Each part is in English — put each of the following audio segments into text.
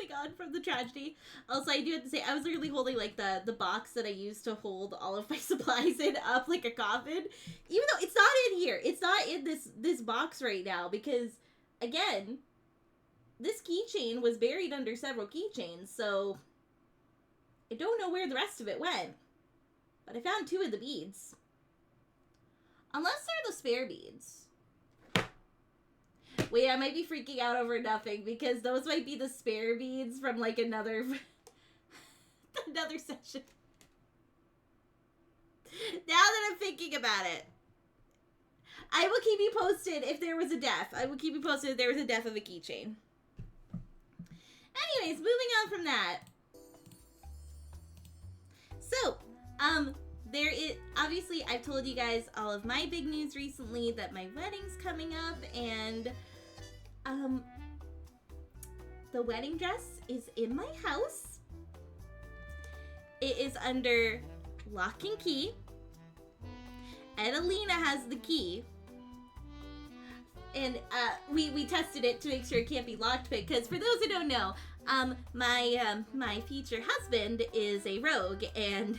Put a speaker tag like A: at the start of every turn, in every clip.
A: moving on from the tragedy. Also, I do have to say, I was literally holding, like, the box that I used to hold all of my supplies in up like a coffin. Even though it's not in here. It's not in this box right now because, again, this keychain was buried under several keychains, so I don't know where the rest of it went. But I found 2 of the beads. Unless they're the spare beads. Wait, I might be freaking out over nothing because those might be the spare beads from like another another session. Now that I'm thinking about it, I will keep you posted if there was a death. I will keep you posted if there was a death of a keychain. Anyways, moving on from that. So, there is, obviously, I've told you guys all of my big news recently that my wedding's coming up, and, the wedding dress is in my house. It is under lock and key. Edelina has the key. And, we tested it to make sure it can't be locked, because for those who don't know, my future husband is a rogue, and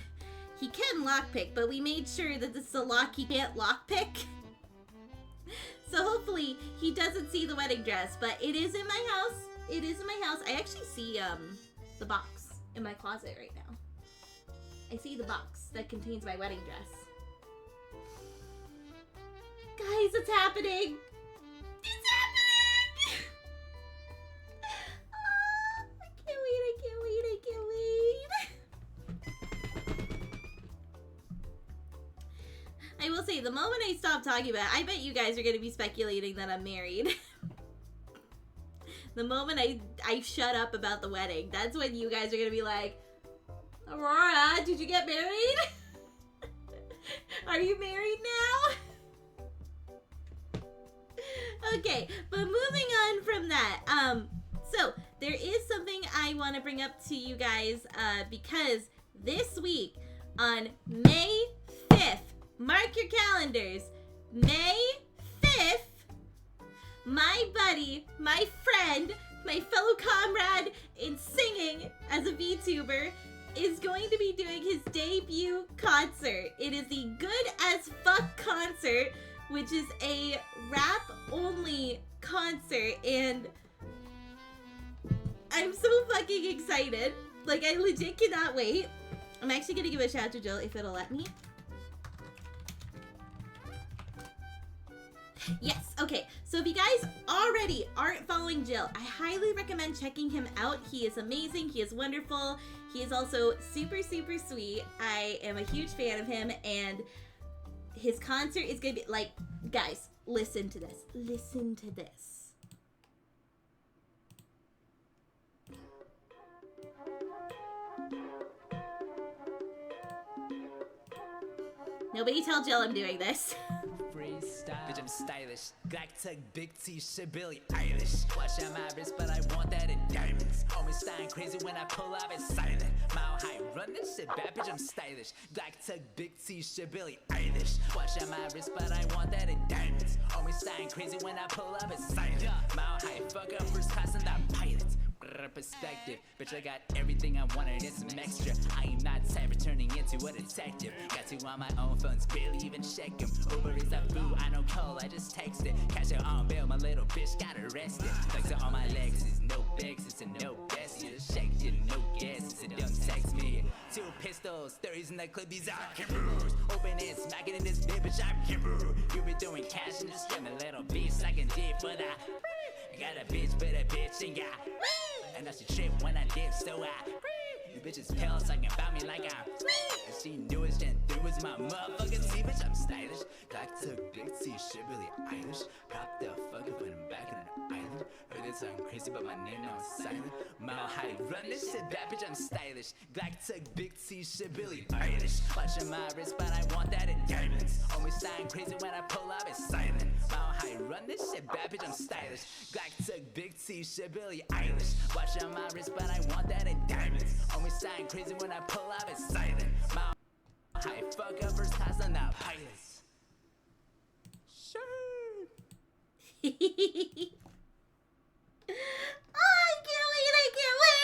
A: he can lockpick, but we made sure that this is a lock he can't lockpick. So hopefully he doesn't see the wedding dress, but it is in my house. It is in my house. I actually see the box in my closet right now. I see the box that contains my wedding dress. Guys, it's happening. It's happening! I can't wait, I can't wait, I can't wait. I will say, the moment I stop talking about it, I bet you guys are going to be speculating that I'm married. The moment I shut up about the wedding, that's when you guys are going to be like, Aurora, did you get married? Are you married now? Okay, but moving on from that, so there is something I want to bring up to you guys, because this week on May 5th, mark your calendars, May 5th, my buddy, my friend, my fellow comrade in singing as a VTuber is going to be doing his debut concert. It is the Good as Fuck concert, which is a rap-only concert, and I'm so fucking excited. Like, I legit cannot wait. I'm actually gonna give a shout out to Jill if it'll let me. Yes, okay, so if you guys already aren't following Jill, I highly recommend checking him out. He is amazing, he is wonderful, he is also super, super sweet. I am a huge fan of him, and his concert is gonna be, like, guys, listen to this. Listen to this. Nobody tell Jill I'm doing this.
B: Freestyle. Bitch, I'm stylish. Black tech, big t-shirt, Billie Eilish. Watch out my wrist, but I want that in diamonds. Always styling crazy when I pull up, it's silent. Mile high, run this shit, bad bitch, I'm stylish. Black tech, big t-shirt, Billie Eilish. Watch out my wrist, but I want that in diamonds. Always styling crazy when I pull up, it's silent. Mile high, fuck up first class and that pilot. Perspective, bitch, I got everything I wanted and some extra. I am not type of turning into a detective. Got two on my own phones, barely even check them. Uber is a fool, I don't call, I just text it. Cash out on bail, my little bitch got arrested. Flex on my legs, it's no begs, it's a no best. You just shake it, no gas, it's a don't text me. 2 pistols, 30s in the clip, these are Kimber's. Open it, smack it in this bitch, I'm Kimber. You be doing cash and just get a little bitch like a dip for that. I got a bitch, but a bitch ain't got. And that's the trip when I dip, so you bitches pale talking about me like I'm. And she knew it, then there was my motherfucking T, bitch, I'm stylish. Black took big T-shirt, Billie Eilish. Pop the fuck up when I'm back on an island. Heard it sound crazy, but my name now is silent. Mile high, run this shit back, bitch, I'm stylish. Black took big T-shirt, Billie Eilish. Watching my wrist, but I want that in diamonds. Always sound crazy when I pull up, it's silent. Mile high, run this shit back, bitch, I'm stylish. Black took big T-shirt, Billie Eilish. Watch on my wrist, but I want that in diamonds. Always sound crazy when I pull up, it's silent. Mile high, fuck up first class on the pilots. Sure.
A: Oh, I can't wait, I can't wait.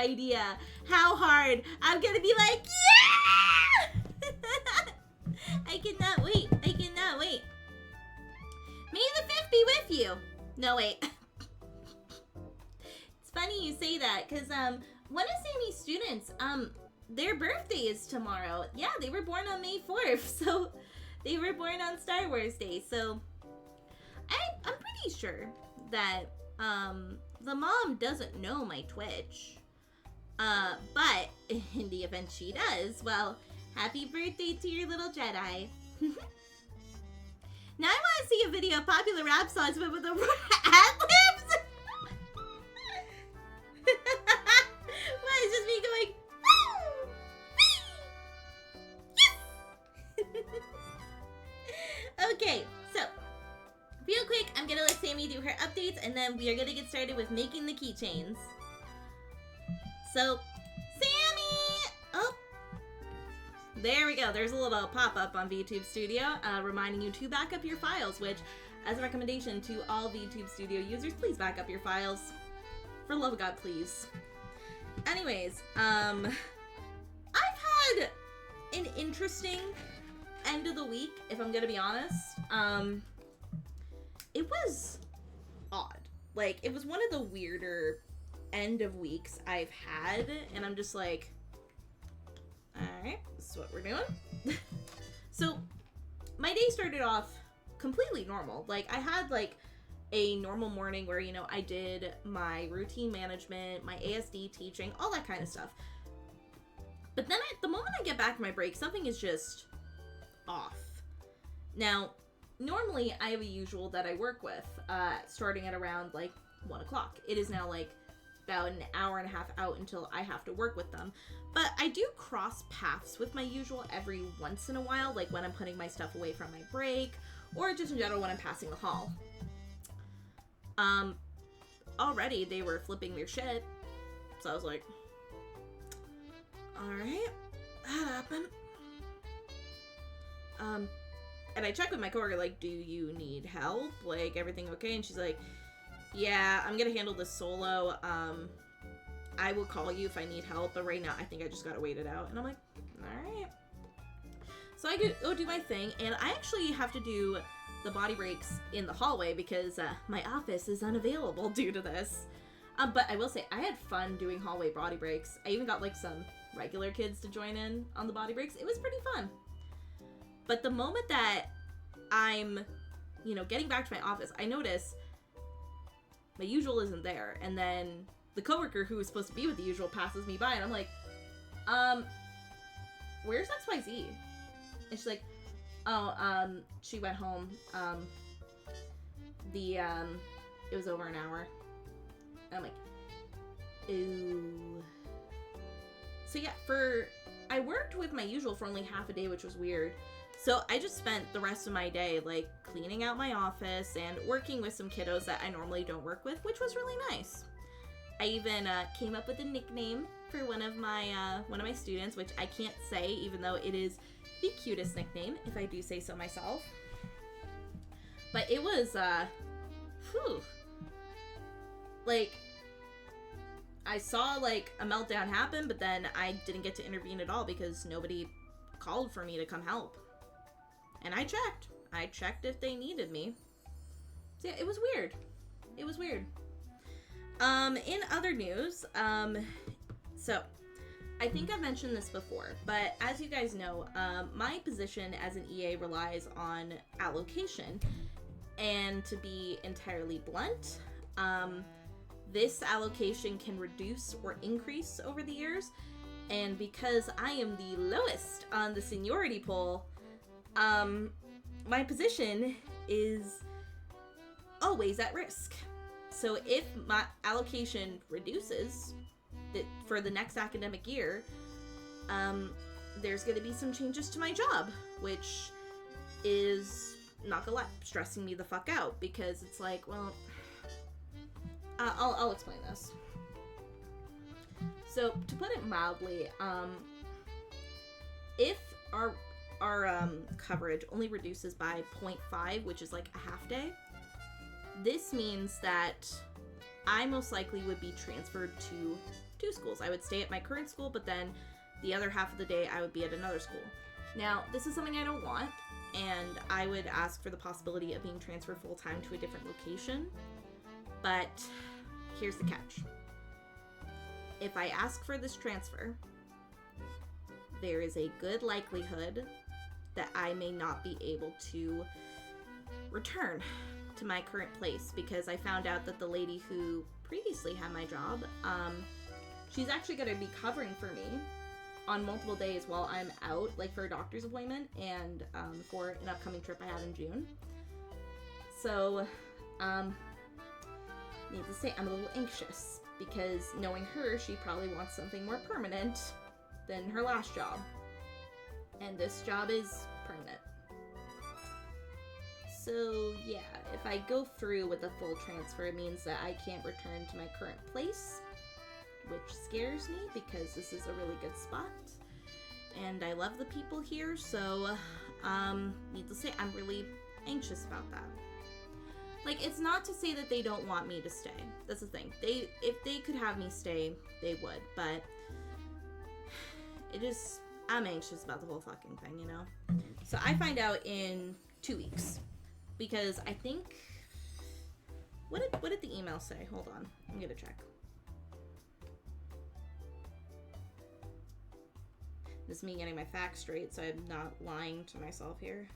A: idea how hard I'm gonna be like, yeah! I cannot wait. I cannot wait. May the 5th be with you. No, wait. It's funny you say that, because one of Sammy's students, their birthday is tomorrow. Yeah, they were born on May 4th, so they were born on Star Wars Day. So I'm pretty sure that the mom doesn't know my Twitch. But in the event she does, well, happy birthday to your little Jedi. Now I want to see a video of popular rap songs but with the ad-libs. What, is just me going, woo! Wee! Yes! Okay, so real quick, I'm gonna let Sammy do her updates, and then we are gonna get started with making the keychains. So, Sammy! Oh, there we go. There's a little pop-up on VTube Studio reminding you to back up your files, which, as a recommendation to all VTube Studio users, please back up your files. For the love of God, please. Anyways, I've had an interesting end of the week, if I'm gonna be honest. It was odd. Like, it was one of the weirder end of weeks I've had, and I'm just like, alright, this is what we're doing. So, my day started off completely normal. Like, I had, like, a normal morning where, you know, I did my routine management, my ASD teaching, all that kind of stuff. But then the moment I get back from my break, something is just off. Now, normally I have a usual that I work with, starting at around, like, 1 o'clock. It is now, like, about an hour and a half out until I have to work with them. But I do cross paths with my usual every once in a while, like when I'm putting my stuff away from my break, or just in general when I'm passing the hall. Already they were flipping their shit, so I was like, alright, that happened. And I checked with my coworker, like, do you need help? Like, everything okay? And she's like, yeah, I'm gonna handle this solo. I will call you if I need help, but right now I think I just gotta wait it out. And I'm like, alright. So I go do my thing, and I actually have to do the body breaks in the hallway because my office is unavailable due to this. But I will say, I had fun doing hallway body breaks. I even got, like, some regular kids to join in on the body breaks. It was pretty fun. But the moment that I'm, you know, getting back to my office, I notice my usual isn't there. And then the coworker who was supposed to be with the usual passes me by, and I'm like, where's XYZ? And she's like, oh, she went home. It was over an hour. And I'm like, ooh. So yeah, I worked with my usual for only half a day, which was weird. So I just spent the rest of my day, like, cleaning out my office and working with some kiddos that I normally don't work with, which was really nice. I even came up with a nickname for one of my students, which I can't say, even though it is the cutest nickname, if I do say so myself. But it was, like, I saw, like, a meltdown happen, but then I didn't get to intervene at all because nobody called for me to come help. And I checked. I checked if they needed me. So yeah, it was weird. It was weird. In other news, so I think I've mentioned this before, but as you guys know, my position as an EA relies on allocation. And to be entirely blunt, this allocation can reduce or increase over the years. And because I am the lowest on the seniority poll, my position is always at risk. So if my allocation reduces for the next academic year, there's going to be some changes to my job, which is, not gonna lie, stressing me the fuck out, because it's like, well, I'll explain this. So, to put it mildly, if our coverage only reduces by 0.5, which is like a half day, this means that I most likely would be transferred to two schools. I would stay at my current school, but then the other half of the day I would be at another school. Now, this is something I don't want, and I would ask for the possibility of being transferred full-time to a different location. But here's the catch. If I ask for this transfer, there is a good likelihood that I may not be able to return to my current place, because I found out that the lady who previously had my job, she's actually going to be covering for me on multiple days while I'm out, like for a doctor's appointment and for an upcoming trip I have in June. So, need to say, I'm a little anxious, because knowing her, she probably wants something more permanent than her last job. And this job is permanent. So yeah, if I go through with the full transfer, it means that I can't return to my current place, which scares me because this is a really good spot. And I love the people here, so need to say, I'm really anxious about that. Like, it's not to say that they don't want me to stay. That's the thing. If they could have me stay, they would, but I'm anxious about the whole fucking thing, you know? So I find out in 2 weeks, because I think, what did the email say? Hold on, I'm gonna check. This is me getting my facts straight, so I'm not lying to myself here.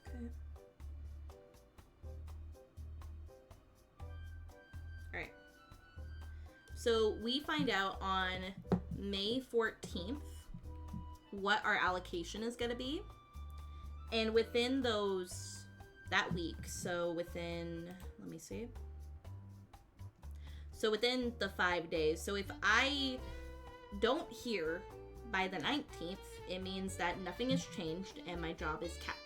A: Okay. Alright. So we find out on May 14th what our allocation is going to be. And within that week, so within, let me see. So within the 5 days, so if I don't hear by the 19th, it means that nothing has changed and my job is kept.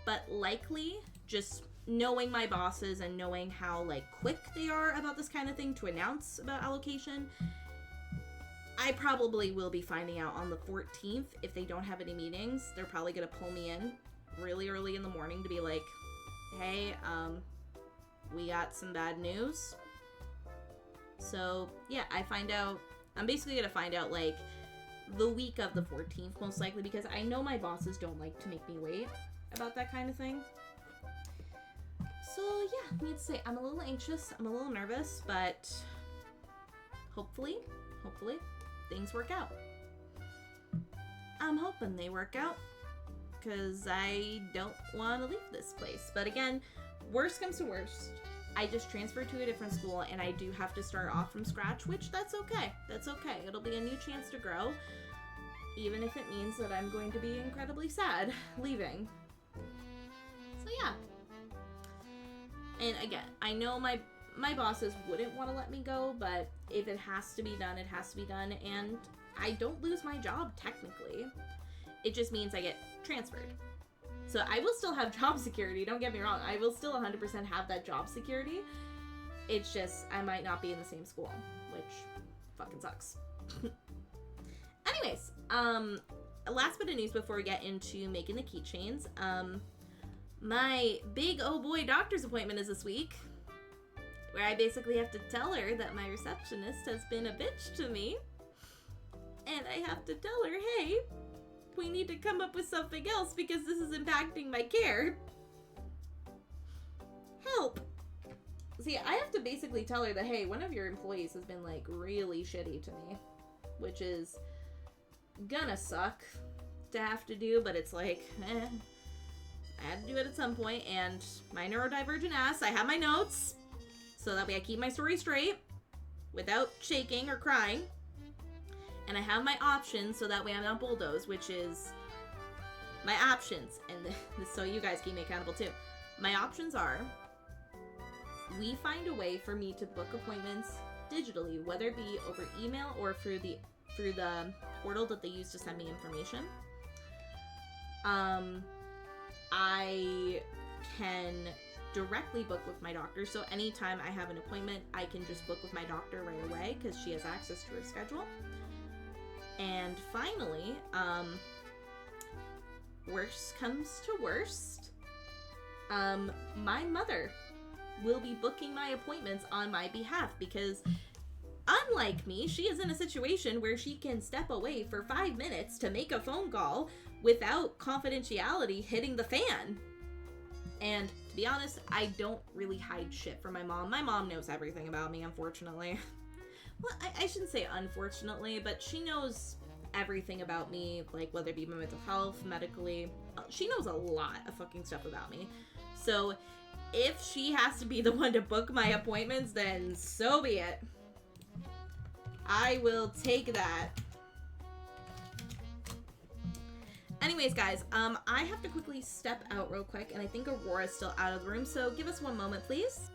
A: But likely, just knowing my bosses and knowing how, like, quick they are about this kind of thing to announce about allocation, I probably will be finding out on the 14th. If they don't have any meetings, they're probably gonna pull me in really early in the morning to be like, hey, we got some bad news. So yeah, I'm basically gonna find out like the week of the 14th, most likely, because I know my bosses don't like to make me wait about that kind of thing. So yeah, I need to say, I'm a little anxious, I'm a little nervous, but hopefully things work out. I'm hoping they work out, because I don't want to leave this place. But again, worst comes to worst, I just transferred to a different school and I do have to start off from scratch, which that's okay. That's okay. It'll be a new chance to grow, even if it means that I'm going to be incredibly sad leaving. So yeah. And again, I know my bosses wouldn't want to let me go, but if it has to be done, it has to be done. And I don't lose my job technically. It just means I get transferred. So I will still have job security, don't get me wrong. I will still 100% have that job security. It's just I might not be in the same school, which fucking sucks. Anyways, last bit of news before we get into making the keychains. My big oh boy doctor's appointment is this week, where I basically have to tell her that my receptionist has been a bitch to me. And I have to tell her, hey, we need to come up with something else because this is impacting my care. Help. See, I have to basically tell her that, hey, one of your employees has been, like, really shitty to me, which is gonna suck to have to do, but it's like, I had to do it at some point, and my neurodivergent ass, I have my notes, so that way I keep my story straight without shaking or crying. And I have my options, so that way I'm not bulldozed, which is my options. And this, so you guys keep me accountable too. My options are, we find a way for me to book appointments digitally, whether it be over email or through the portal that they use to send me information. I can directly book with my doctor, so anytime I have an appointment, I can just book with my doctor right away because she has access to her schedule. And finally, worst comes to worst, my mother will be booking my appointments on my behalf, because unlike me, she is in a situation where she can step away for 5 minutes to make a phone call without confidentiality hitting the fan. And to be honest, I don't really hide shit from my mom. My mom knows everything about me, unfortunately. Well, I shouldn't say unfortunately, but she knows everything about me, like whether it be my mental health, medically. She knows a lot of fucking stuff about me. So if she has to be the one to book my appointments, then so be it. I will take that. Anyways, guys, I have to quickly step out real quick, and I think Aurora's still out of the room, so give us one moment, please.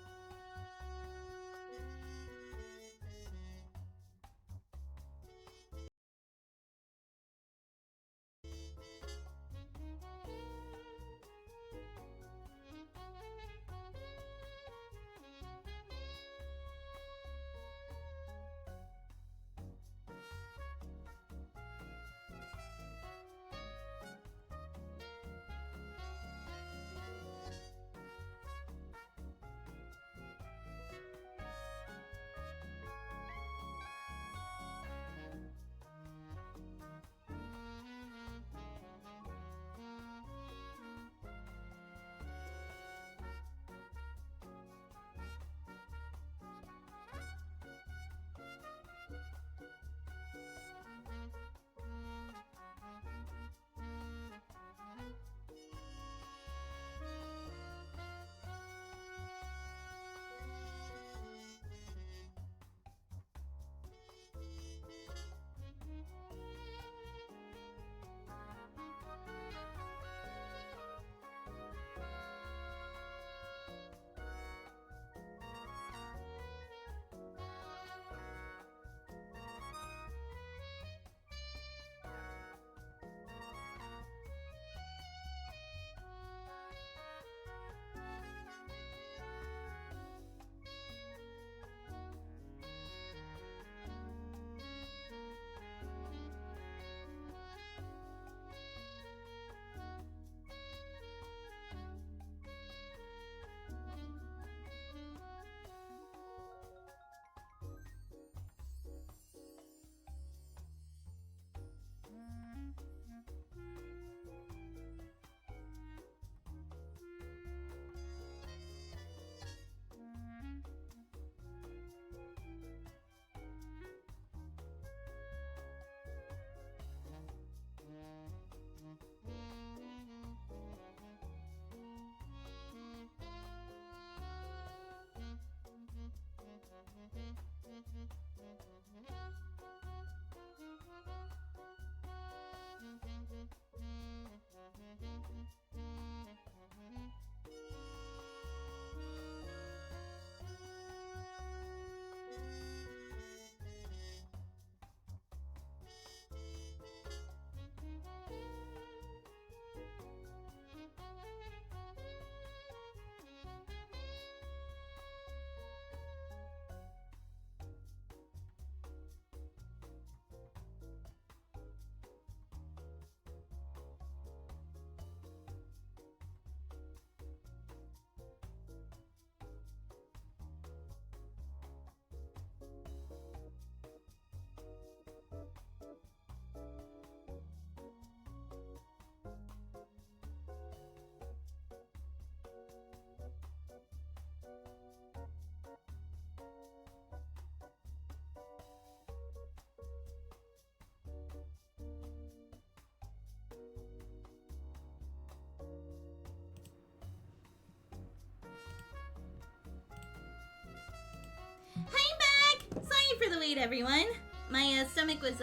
A: For the wait, everyone. My stomach was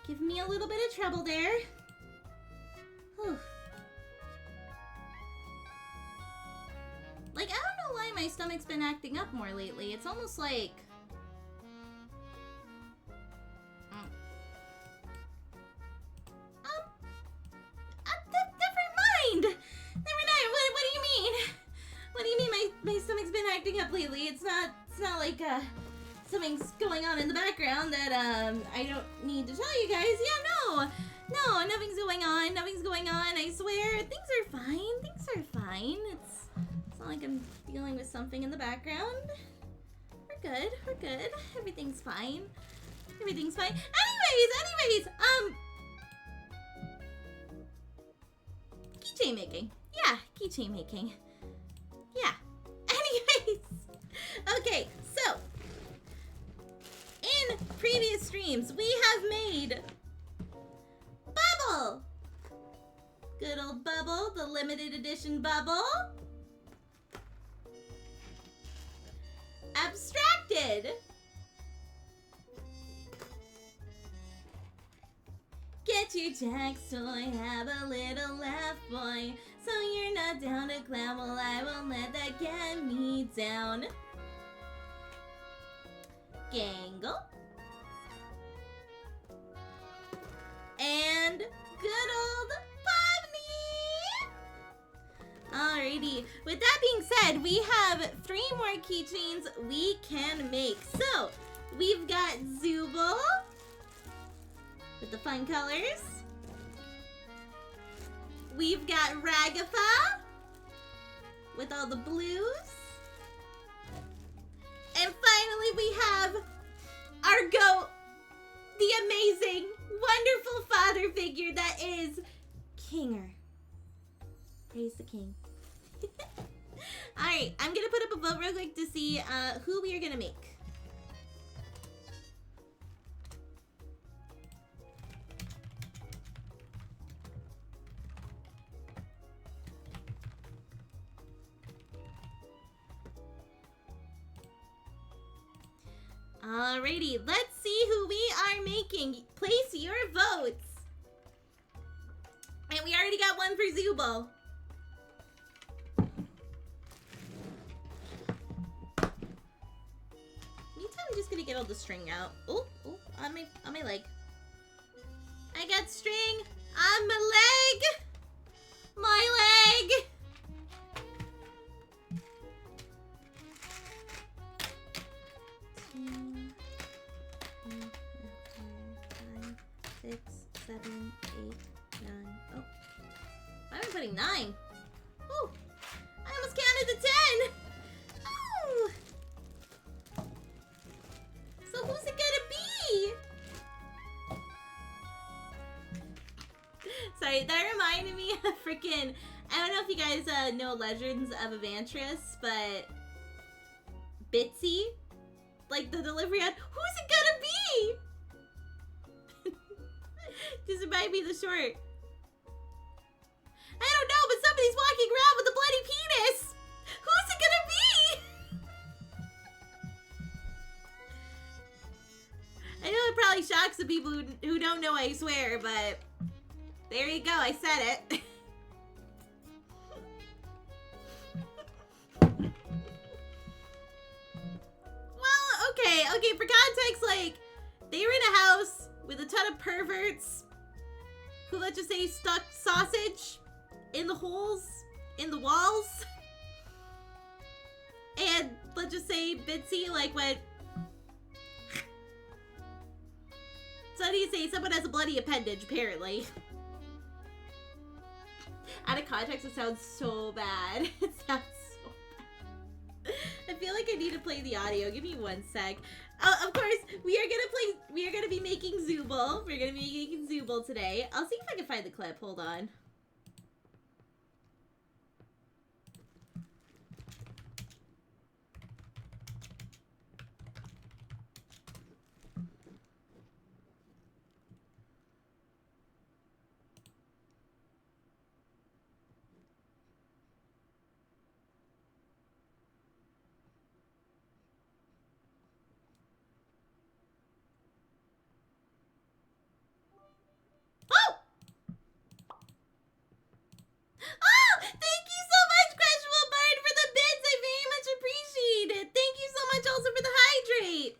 A: giving me a little bit of trouble there. Whew. Like, I don't know why my stomach's been acting up more lately. It's almost like different mind. What do you mean? What do you mean my stomach's been acting up lately? It's not like something's going on in the background that I don't need to tell you guys. Yeah, no, No, nothing's going on. Nothing's going on. I swear. Things are fine. Things are fine. It's not like I'm dealing with something in the background. We're good. We're good. Everything's fine. Everything's fine. Anyways, keychain making. Yeah, keychain making. Yeah. Anyways. Okay, so in previous streams, we have made Bubble. Good old Bubble, the limited edition Bubble. Abstracted. Get your Jack's toy, have a little laugh, boy. So you're not down to clown, well I won't let that get me down. Gangle. And good old Bobney! Alrighty, with that being said, we have 3 more keychains we can make. So, we've got Zooble with the fun colors. We've got Ragatha with all the blues. And finally we have our goat, the amazing, wonderful father figure that is Kinger. Praise the king. Alright, I'm gonna put up a vote real quick to see who we are gonna make. Alrighty, let's see who we are making. Place your votes. And we already got one for Zooble. Meantime, I'm just gonna get all the string out. Oh, on my leg. I got string on my leg. My leg. Six, 7, 8, 9. Oh, why am I putting 9? Oh, I almost counted to 10. Oh, so who's it gonna be? Sorry, that reminded me of freaking. I don't know if you guys know Legends of Evantris, but Bitsy, like the delivery ad. Who's it gonna be? Just remind me of the short. I don't know, but somebody's walking around with a bloody penis. Who's it gonna be? I know it probably shocks the people who don't know I swear, but there you go, I said it. Well, okay, for context, like, they were in a house with a ton of perverts who, let's just say, stuck sausage in the holes in the walls. And let's just say Bitsy, like, went... So how do you say? Someone has a bloody appendage, apparently. Out of context, it sounds so bad. It sounds so bad. I feel like I need to play the audio. Give me 1 sec. Of course, we are gonna be making Zooble. We're gonna be making Zooble today. I'll see if I can find the clip. Hold on. Thank you so much, Questionable Bird, for the bits. I very much appreciate it. Thank you so much also for the hydrate.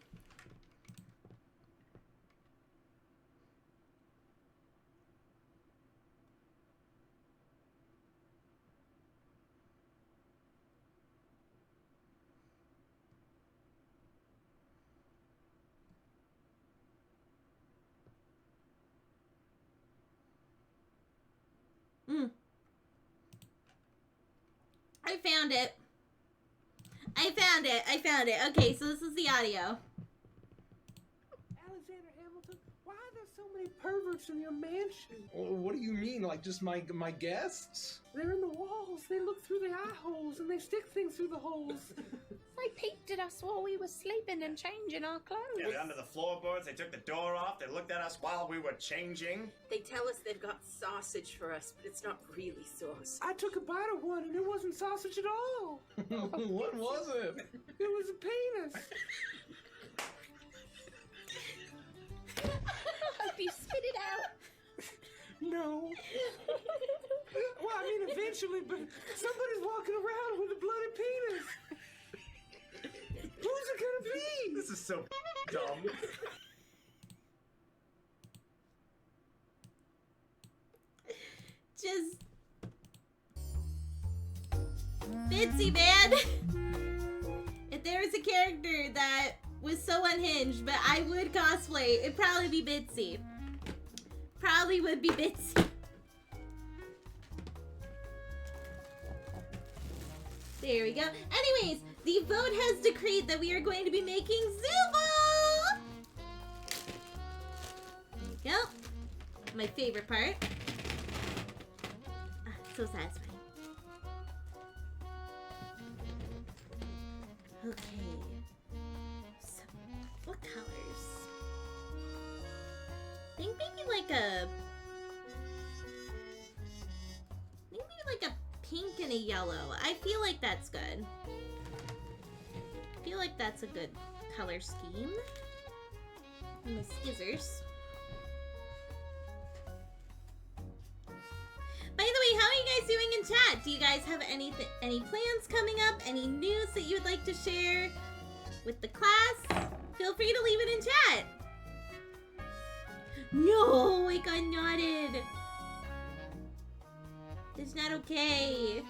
A: I found it. I found it. Okay, so this is the audio.
C: Alexander Hamilton, why are there so many perverts in your mansion?
D: Oh, what do you mean? Like just my guests?
C: They're in the walls. They look through the eye holes and they stick things through the holes.
E: They peeked at us while we were sleeping and changing our clothes.
F: Yeah, they're under the floorboards. They took the door off. They looked at us while we were changing.
G: They tell us they've got sausage for us, but it's not really sauce.
C: I took a bite of one and it wasn't sausage at all.
D: What was it?
C: It was a penis.
E: I hope you spit it out.
C: No. Well, I mean, eventually, but somebody's walking around with a bloody penis. Who's it gonna be?
F: This is so dumb.
A: Just Bitsy, man. If there was a character that was so unhinged, but I would cosplay, it'd probably be Bitsy. Probably would be Bitsy. There we go. Anyways, the vote has decreed that we are going to be making Zubo! There we go. My favorite part. Ah, so satisfying. Okay. So, what colors? I think maybe like a... maybe like a pink and a yellow. I feel like that's good. I feel like that's a good color scheme. And my scissors. By the way, how are you guys doing in chat? Do you guys have any plans coming up? Any news that you would like to share with the class? Feel free to leave it in chat. No, I got knotted. It's not okay.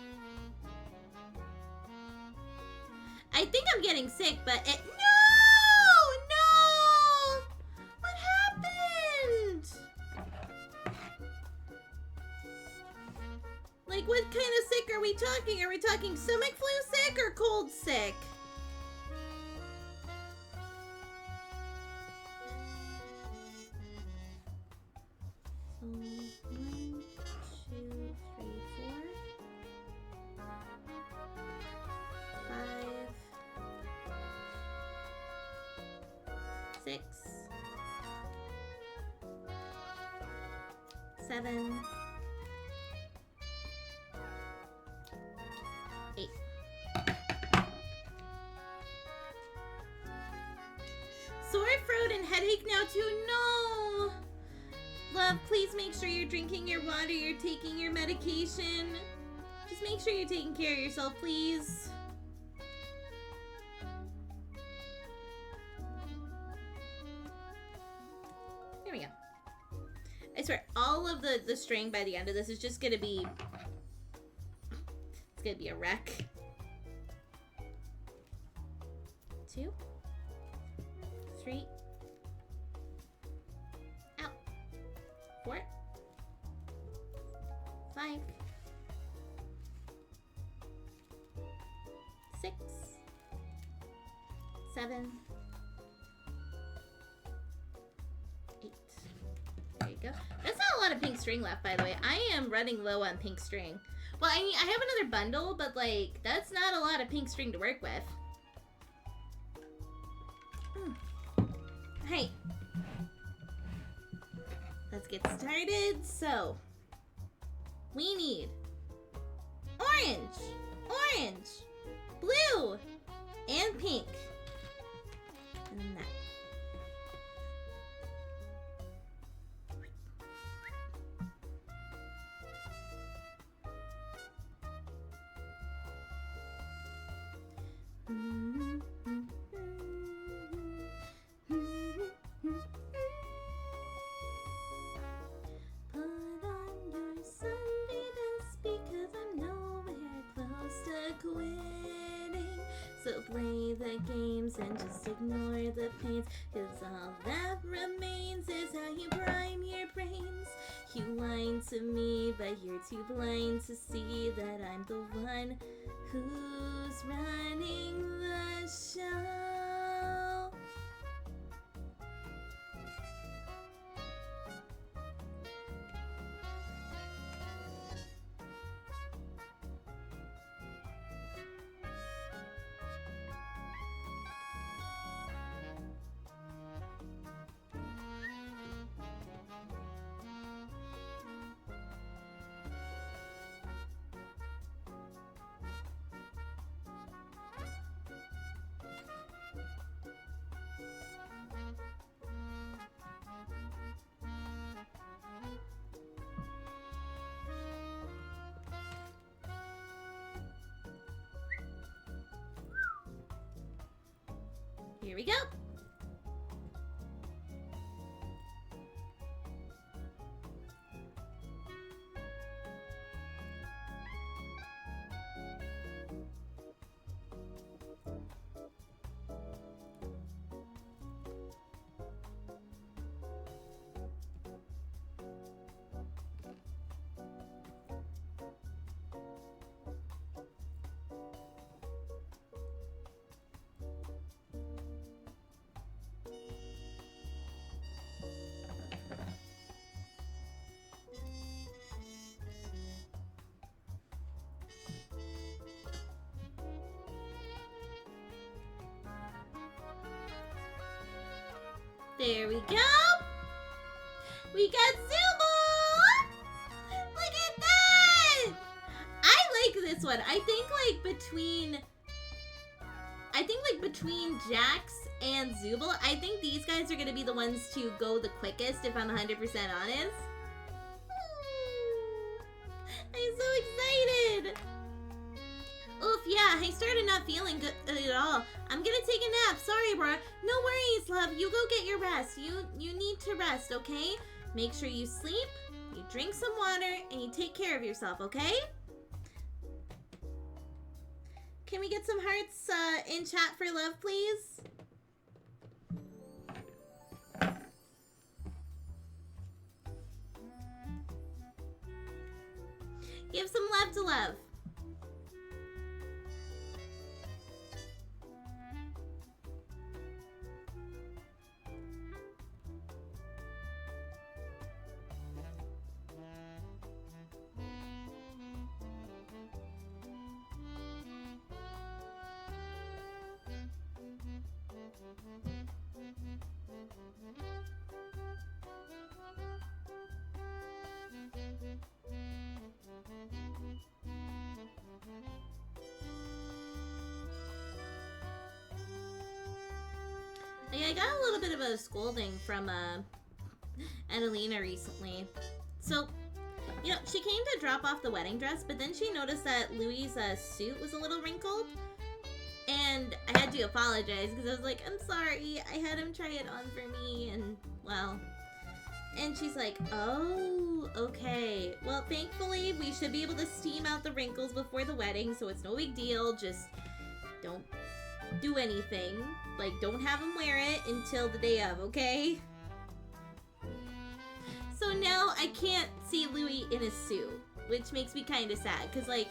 A: I think I'm getting sick, but it... No! No! What happened? Like, what kind of sick are we talking? Are we talking stomach flu sick or cold sick? So, 1, 2, 3, 4, 5, 6, 7, 8. Sore throat and headache now too? No! Love, please make sure you're drinking your water, you're taking your medication. Just make sure you're taking care of yourself, please. Here we go. I swear, all of the string by the end of this is just gonna be... it's gonna be a wreck. 2, 3, out. 4, 5, 6, 7, 8. There you go. That's not a lot of pink string left, by the way. I am running low on pink string. Well, I mean, I have another bundle, but like, that's not a lot of pink string to work with. Hey. Let's get started. So, we need orange, orange, blue, and pink. And then that. Put on your Sunday best because I'm nowhere close to quitting. So play the games and just ignore the pains, cause all that remains is how you prime your brains. You whine to me, but you're too blind to see that I'm I'm the one who's running the show. Here we go. There we go. We got Zubo. Look at that. I like this one. I think like between Jax and Zubul, I think these guys are gonna be the ones to go the quickest, if I'm 100% honest. I'm so excited. Oof, yeah, I started not feeling good at all. I'm gonna take a nap. Sorry, bro. No worries, love. You go get your rest. You need to rest, okay? Make sure you sleep, you drink some water, and you take care of yourself, okay? Can we get some hearts in chat for love, please? Give some love to love. Yeah, I got a little bit of a scolding from Annalena recently. So, you know, she came to drop off the wedding dress, but then she noticed that Louis' suit was a little wrinkled. And I had to apologize because I was like, I'm sorry, I had him try it on for me, and, well. And she's like, oh, okay. Well, thankfully, we should be able to steam out the wrinkles before the wedding, so it's no big deal. Just don't do anything. Like, don't have him wear it until the day of, okay? So now I can't see Louis in his suit, which makes me kind of sad, because, like,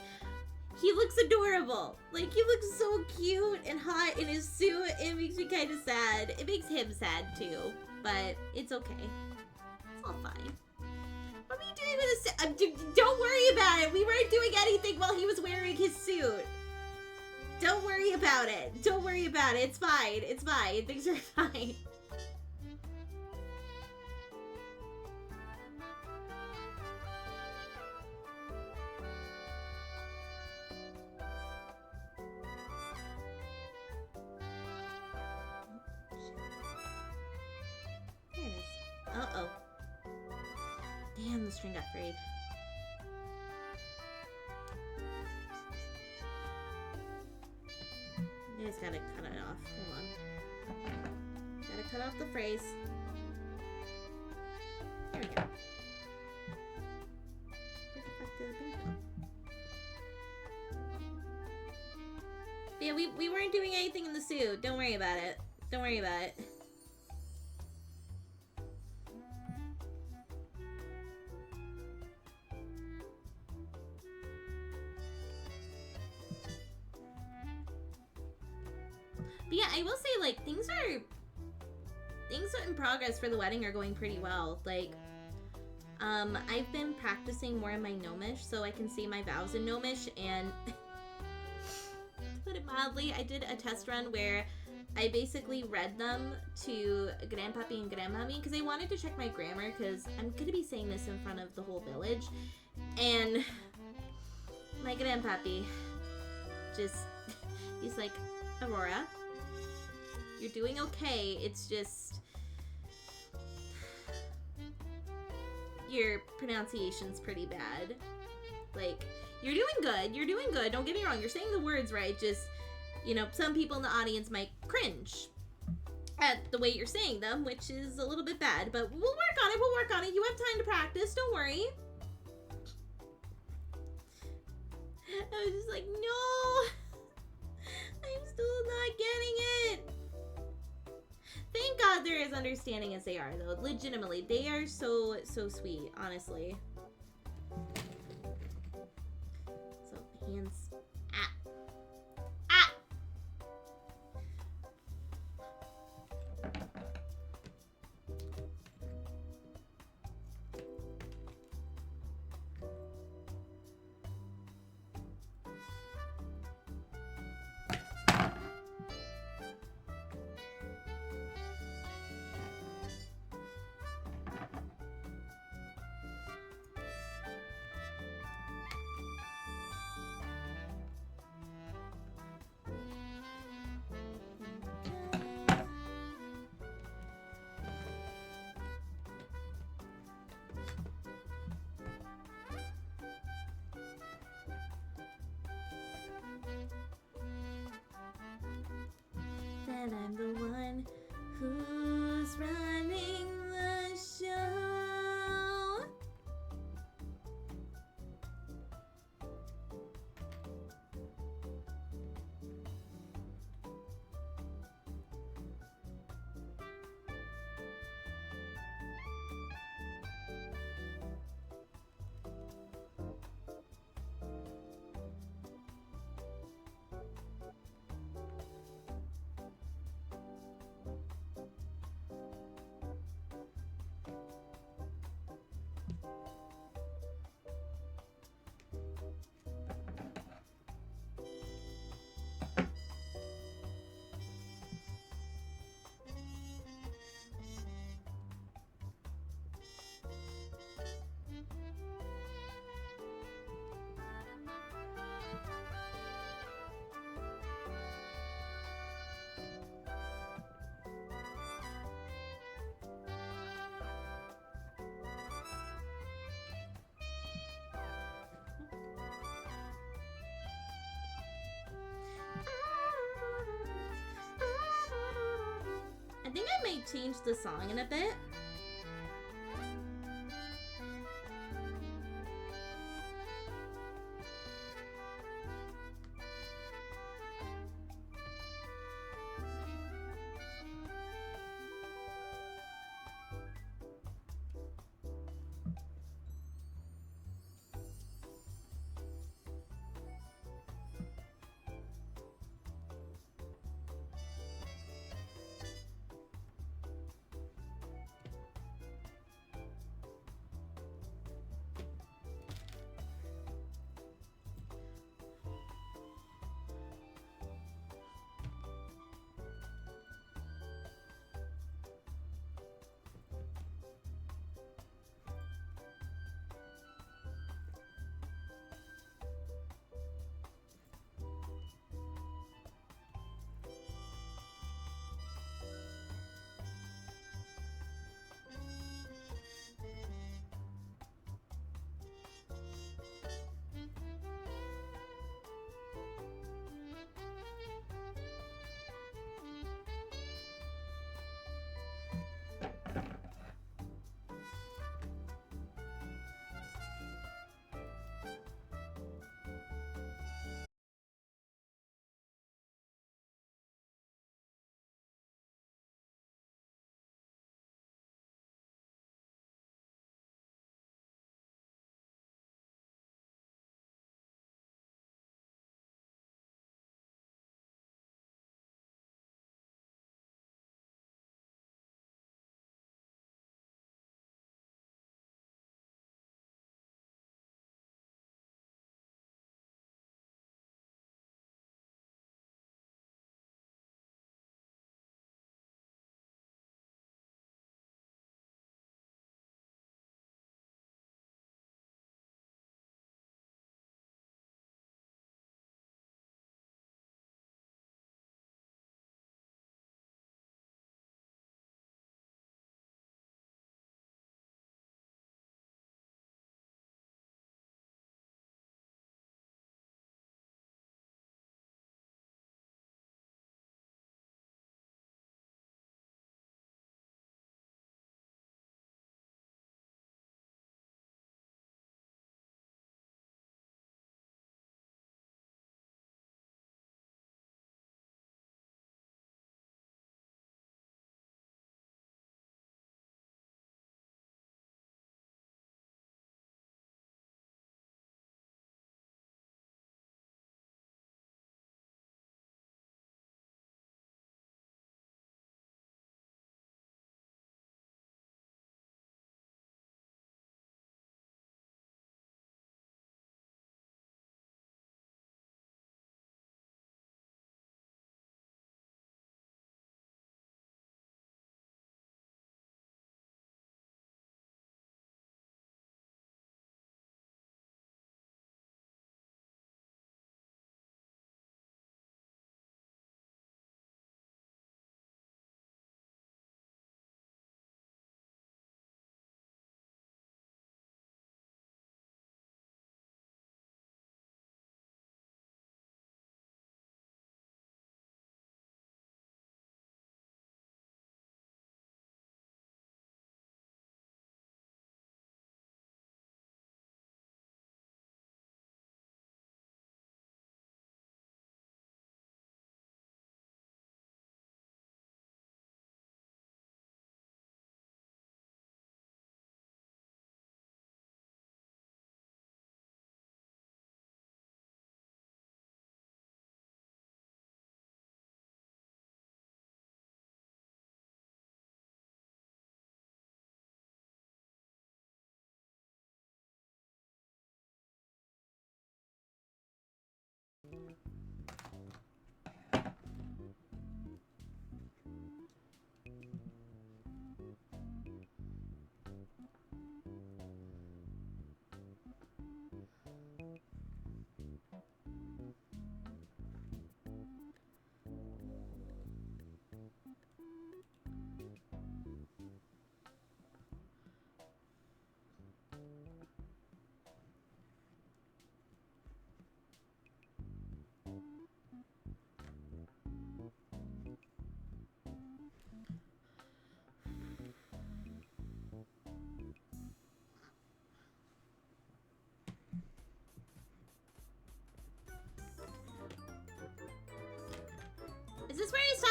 A: he looks adorable. Like, he looks so cute and hot in his suit. It makes me kind of sad. It makes him sad, too, but it's okay. It's all fine. What are we doing with his suit? Don't worry about it. We weren't doing anything while he was wearing his suit. Don't worry about it. Don't worry about it. It's fine. It's fine. Things are fine. There it is. Uh-oh. Damn, the string got frayed. I just gotta cut it off. Hold on. Gotta cut off the phrase. There we go. Where the fuck did the pink go? Yeah, we weren't doing anything in the suit. Don't worry about it. Don't worry about it. But yeah, I will say, like, things in progress for the wedding are going pretty well. Like, I've been practicing more in my Gnomish so I can say my vows in Gnomish, and to put it mildly, I did a test run where I basically read them to Grandpappy and Grandmommy because I wanted to check my grammar because I'm going to be saying this in front of the whole village. And my Grandpappy just, he's like, Aurora, you're doing okay. It's just, your pronunciation's pretty bad. Like, you're doing good. You're doing good. Don't get me wrong. You're saying the words right. Just, you know, some people in the audience might cringe at the way you're saying them, which is a little bit bad. But we'll work on it. We'll work on it. You have time to practice. Don't worry. I was just like, no. I'm still not getting it. Thank God there is understanding as they are, though. Legitimately. They are so sweet, honestly. So, hands. That I'm the one who's running the show. I think I might change the song in a bit.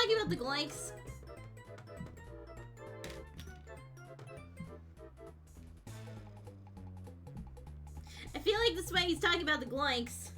A: talking about the gloinks? I feel like this way he's talking about the gloinks.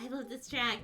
A: I love this track.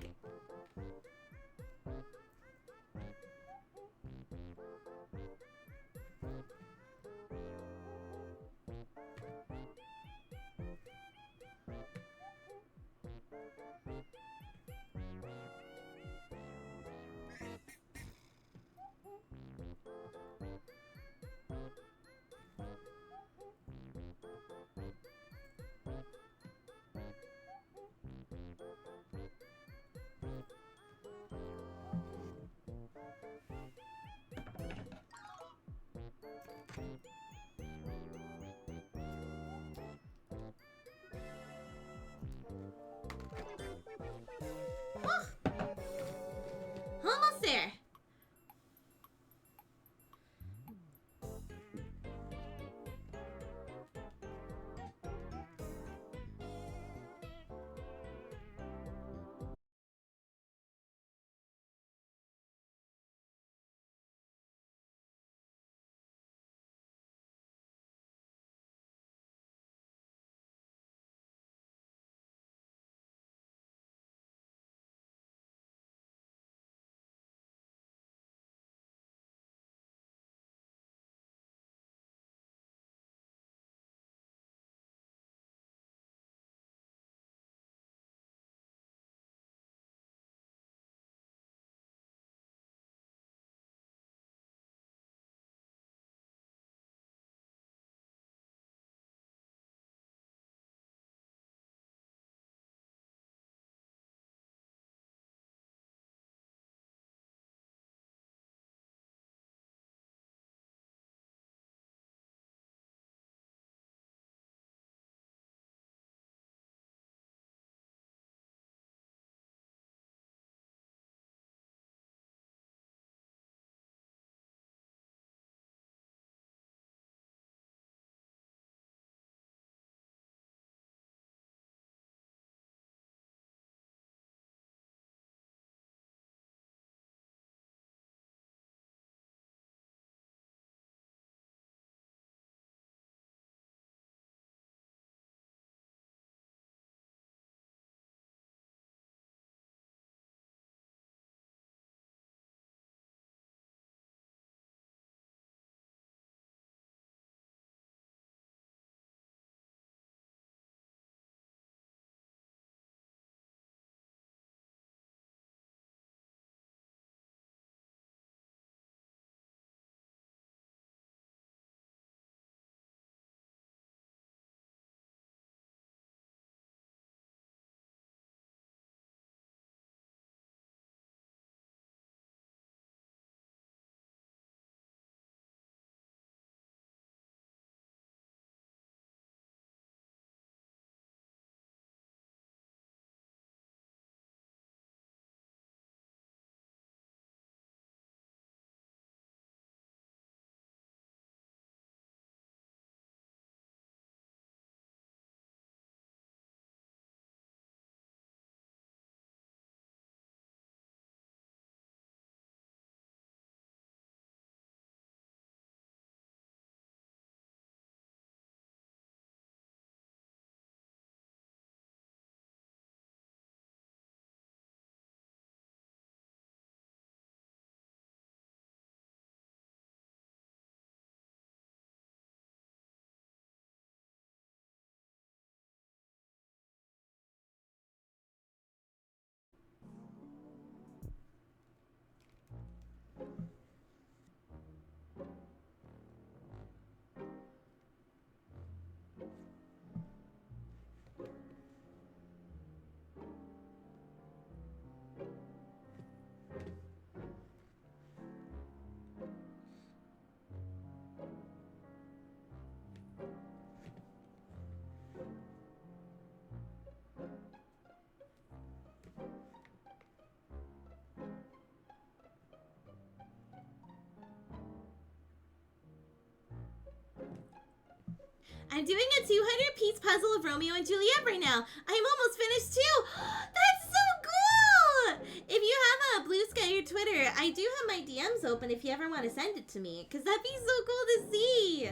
A: I'm doing a 200-piece puzzle of Romeo and Juliet right now. I'm almost finished too. That's so cool! If you have a Blue Sky or Twitter, I do have my DMs open if you ever want to send it to me, because that'd be so cool to see.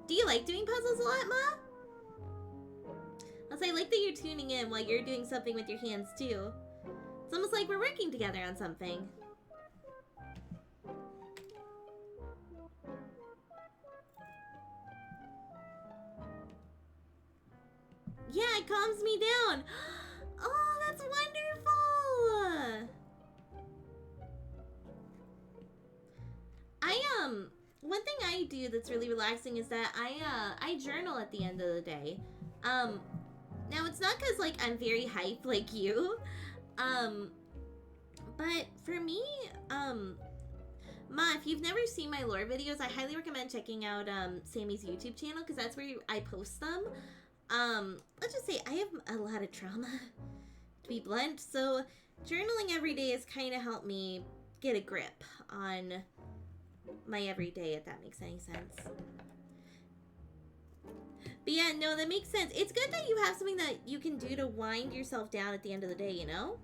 A: Do you like doing puzzles a lot, Ma? Also, I like that you're tuning in while you're doing something with your hands too. It's almost like we're working together on something. Yeah, it calms me down. Oh, that's wonderful. One thing I do that's really relaxing is that I journal at the end of the day. Now it's not because like I'm very hype like you. But for me, Ma, if you've never seen my lore videos, I highly recommend checking out Sammy's YouTube channel, because that's where I post them. Let's just say I have a lot of trauma, to be blunt, so journaling every day has kind of helped me get a grip on my everyday, if that makes any sense. But yeah, no, that makes sense. It's good that you have something that you can do to wind yourself down at the end of the day, you know?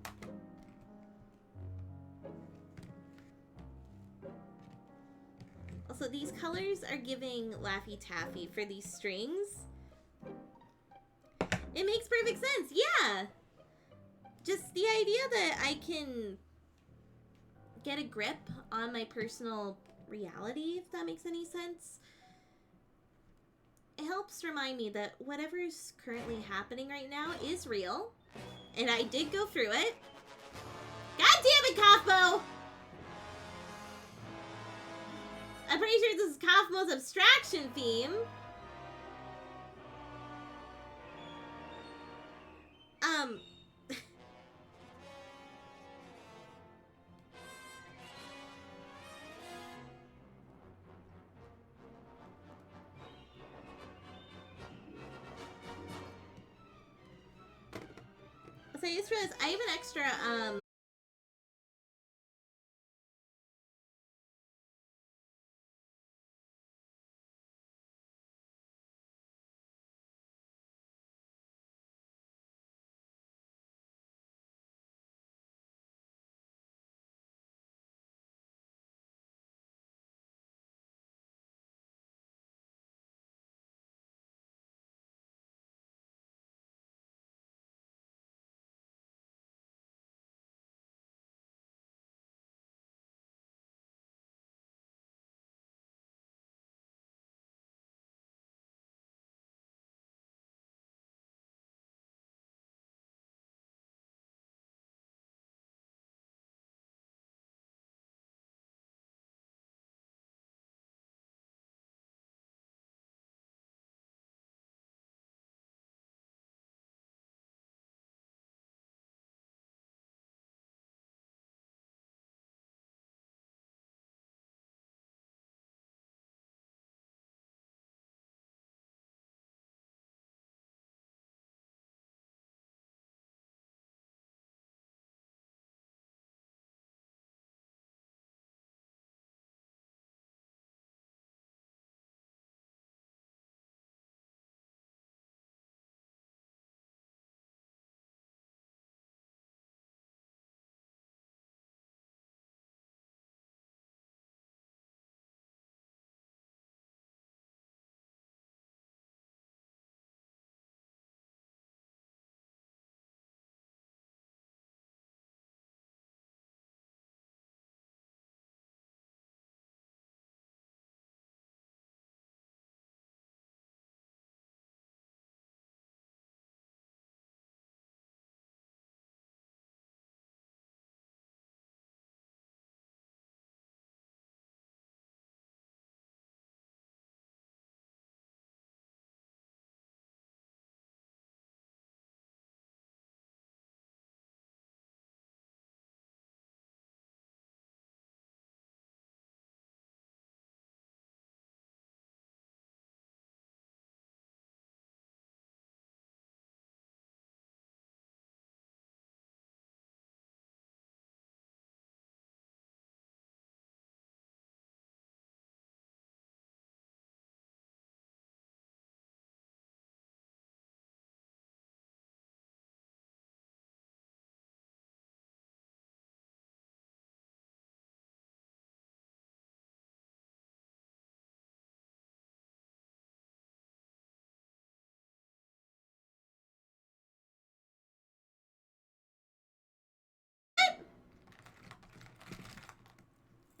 A: Also, these colors are giving Laffy Taffy for these strings. It makes perfect sense, yeah! Just the idea that I can get a grip on my personal reality, if that makes any sense. It helps remind me that whatever is currently happening right now is real. And I did go through it. God damn it, Kaufmo! I'm pretty sure this is Kaufmo's abstraction theme. So I just realized I have an extra,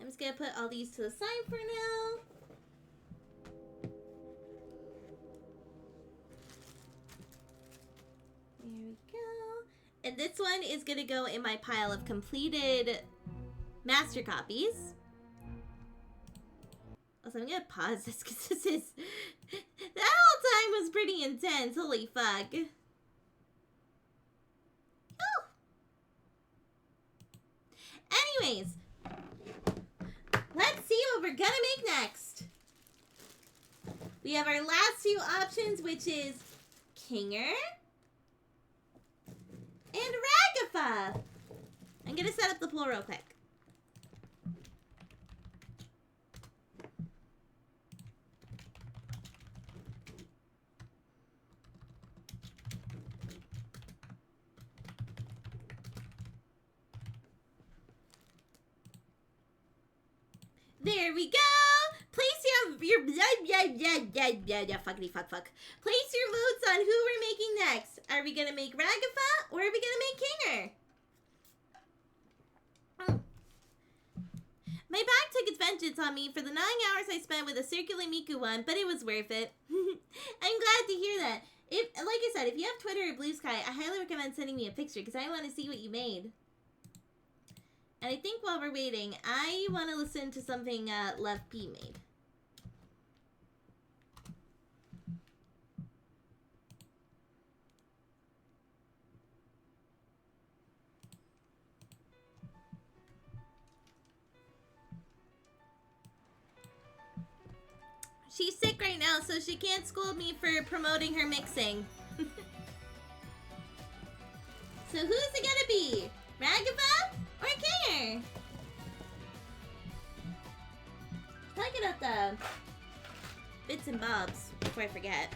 A: I'm just gonna put all these to the side for now. There we go. And this one is gonna go in my pile of completed master copies. Also, I'm gonna pause this because this is... that whole time was pretty intense. Holy fuck. Oh. Anyways. Let's see what we're gonna make next. We have our last two options, which is Kinger and Ragafa. I'm gonna set up the pool real quick. There we go. Place your fuckity fuck. Place your votes on who we're making next. Are we gonna make Ragafa or are we gonna make Kinger? My bag took its vengeance on me for the 9 hours I spent with the Circular Miku one, but it was worth it. I'm glad to hear that. Like I said, if you have Twitter or Blue Sky, I highly recommend sending me a picture because I want to see what you made. And I think while we're waiting, I want to listen to something Lev P made. She's sick right now, so she can't scold me for promoting her mixing. So who's it gonna be? Ragafa or Kinger? Talking about the bits and bobs before I forget.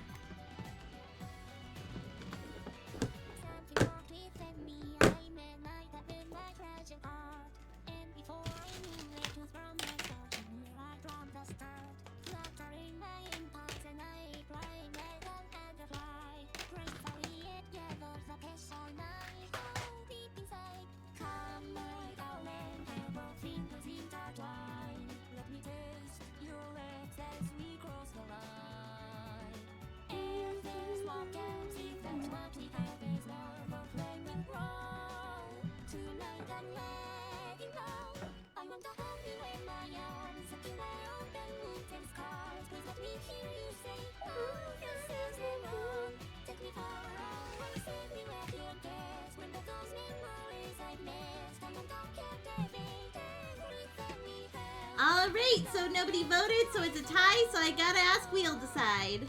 A: Alright, so nobody voted, so it's a tie, so I gotta ask Wheel decide.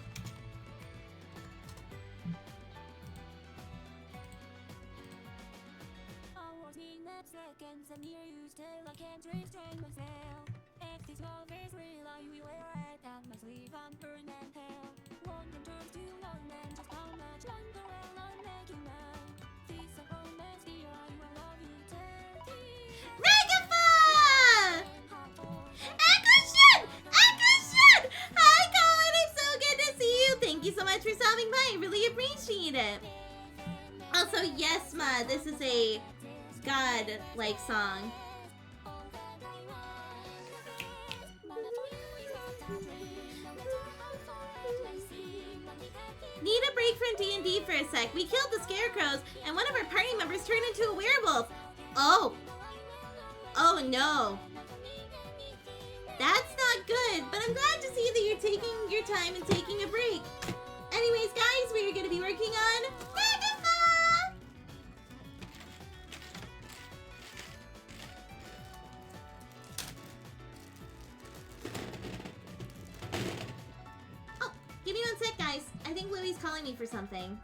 A: For stopping by, I really appreciate it. Also, yes, Ma, this is a God-like song. Need a break from D&D for a sec. We killed the scarecrows, and one of our party members turned into a werewolf. Oh. Oh, no. That's not good, but I'm glad to see that you're taking your time and taking a break. Anyways, guys, we are going to be working on Ragafa! Oh, give me 1 sec, guys. I think Louie's calling me for something.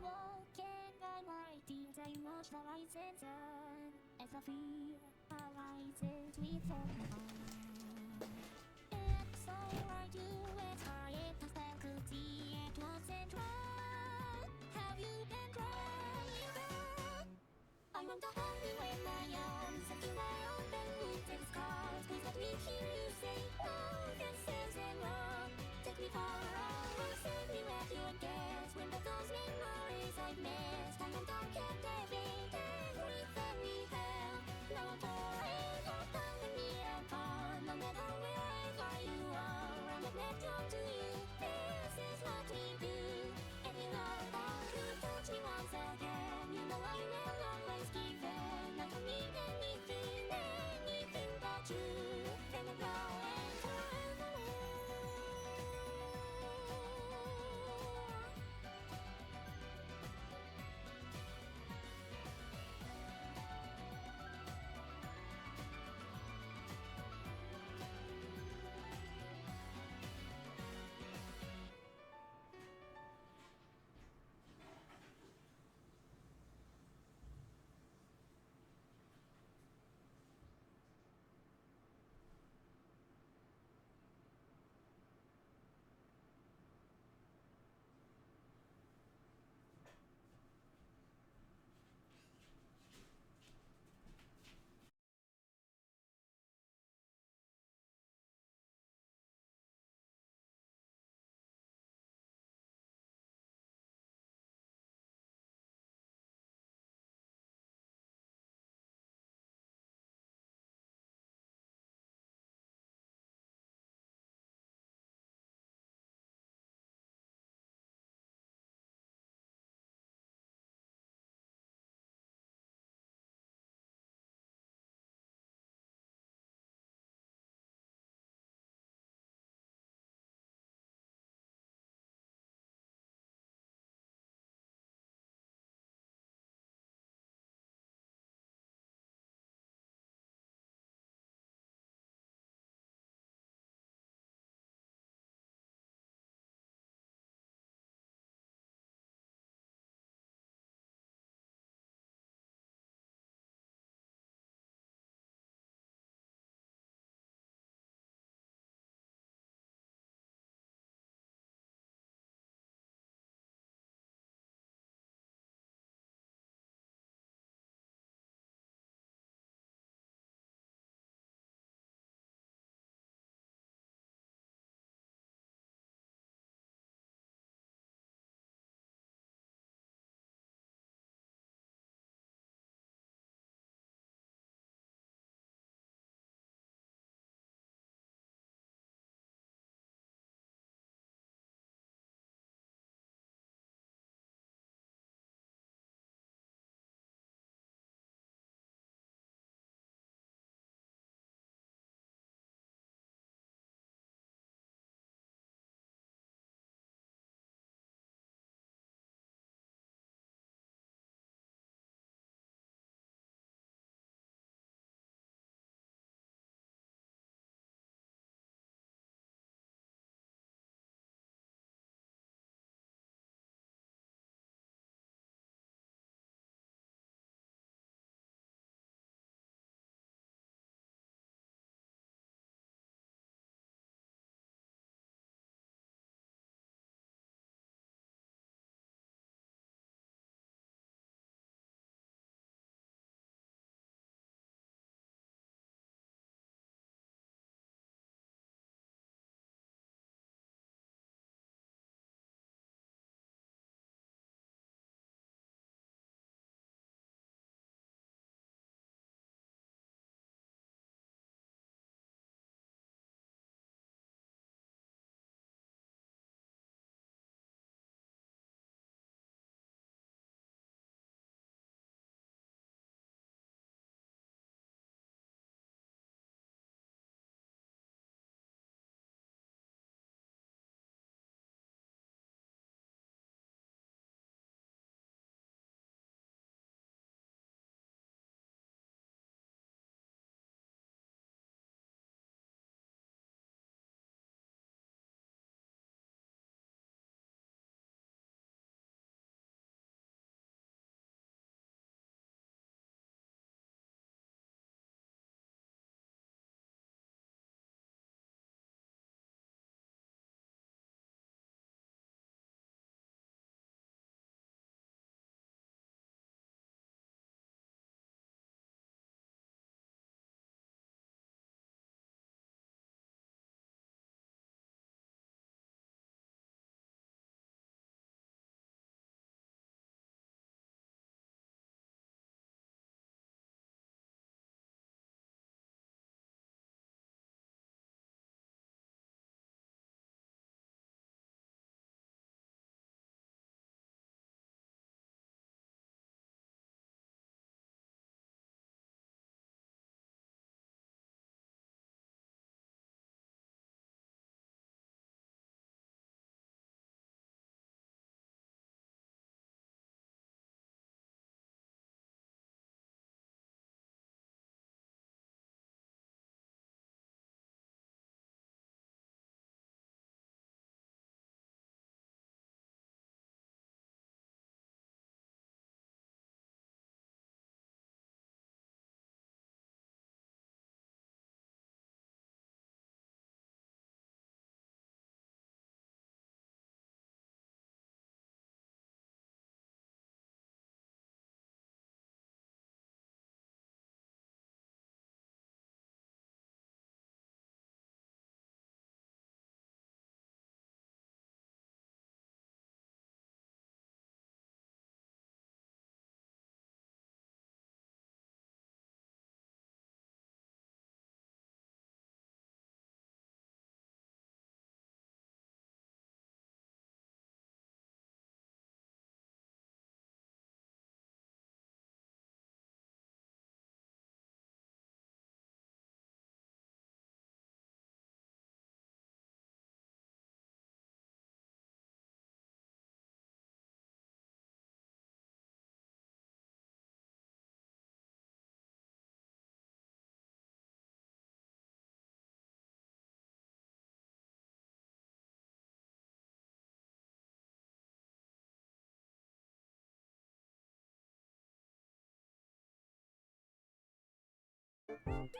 A: There we go.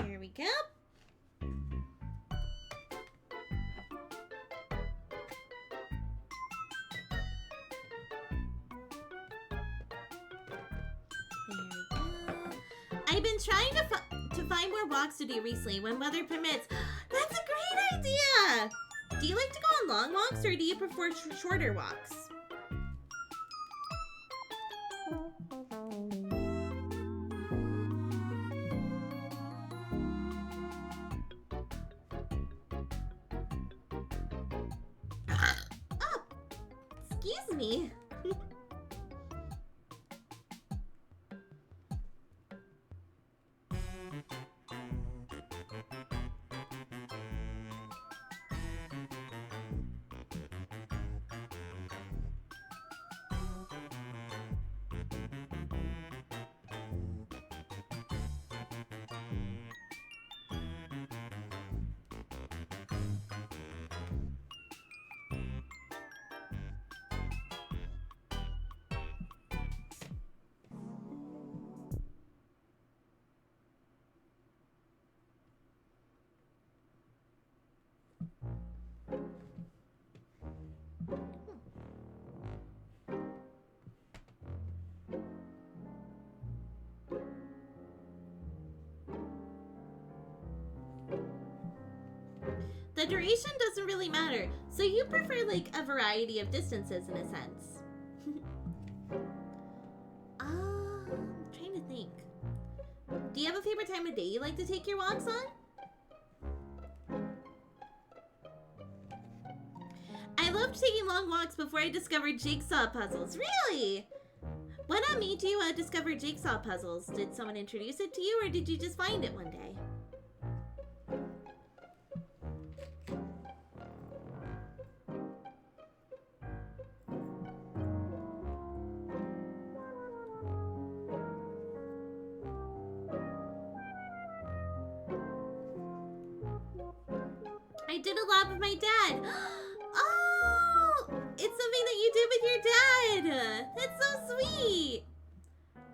A: There we go. I've been trying to find more walks to do recently when weather permits. That's a great idea! Do you like to go on long walks or do you prefer shorter walks? Oh! Excuse me. The duration doesn't really matter, so you prefer like a variety of distances in a sense. I'm trying to think. Do you have a favorite time of day you like to take your walks on? I loved taking long walks before I discovered jigsaw puzzles. Really? What made you discover jigsaw puzzles? Did someone introduce it to you or did you just find it one day? I did a lab with my dad. Oh! It's something that you did with your dad. That's so sweet.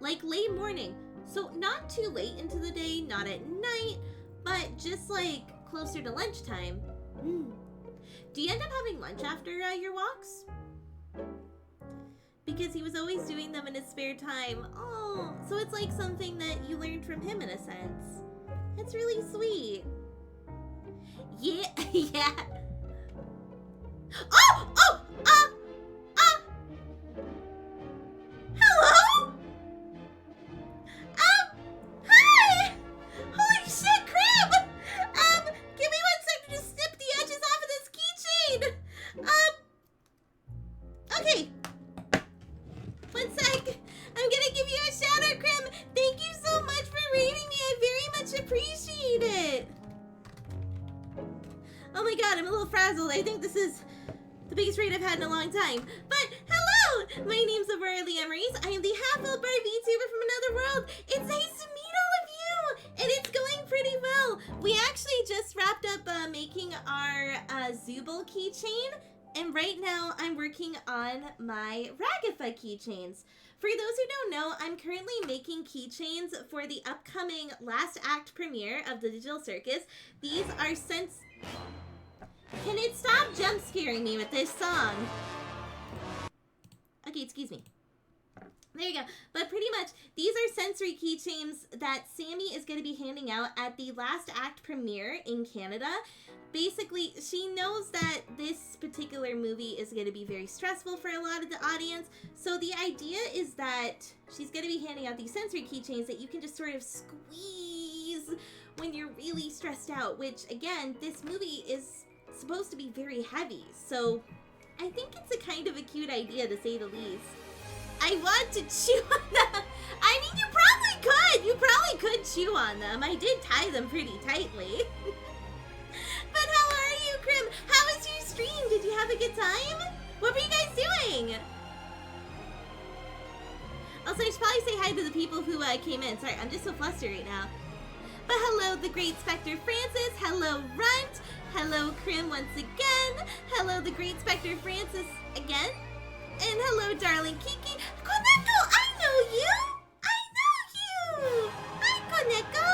A: Like late morning. So not too late into the day, not at night, but just like closer to lunchtime. Do you end up having lunch after your walks? Because he was always doing them in his spare time. Oh, so it's like something that you learned from him in a sense. That's really sweet. Yeah, yeah. Hello? Hi! Holy shit, Crib! Give me 1 second to snip the edges off of this keychain! Okay. 1 sec. I'm gonna give you a shout out, Krim. Thank you so much for rating me. I very much appreciate it. Oh my god, I'm a little frazzled. I think this is the biggest raid I've had in a long time. But hello! My name's Aurora Lee Emeries. I am the half-elf Bard VTuber from another world. It's nice to meet all of you! And it's going pretty well. We actually just wrapped up making our Zubul keychain. And right now I'm working on my Ragafa keychains. For those who don't know, I'm currently making keychains for the upcoming last act premiere of the Digital Circus. These are Can it stop jump scaring me with this song? Okay, excuse me. There you go. But pretty much, these are sensory keychains that Sammy is going to be handing out at the last act premiere in Canada. Basically, she knows that this particular movie is going to be very stressful for a lot of the audience. So the idea is that she's going to be handing out these sensory keychains that you can just sort of squeeze when you're really stressed out. Which, again, this movie is supposed to be very heavy. So I think it's a kind of a cute idea, to say the least. I want to chew on them. I mean, you probably could. You probably could chew on them. I did tie them pretty tightly. But how are you, Krim? How was your stream? Did you have a good time? What were you guys doing? Also, I should probably say hi to the people who came in. Sorry, I'm just so flustered right now. But hello, the great Spectre Francis. Hello, Runt. Hello, Krim once again. Hello, the great Spectre Francis again. And hello, darling Kiki. Koneko, I know you. I know you. Hi, Koneko.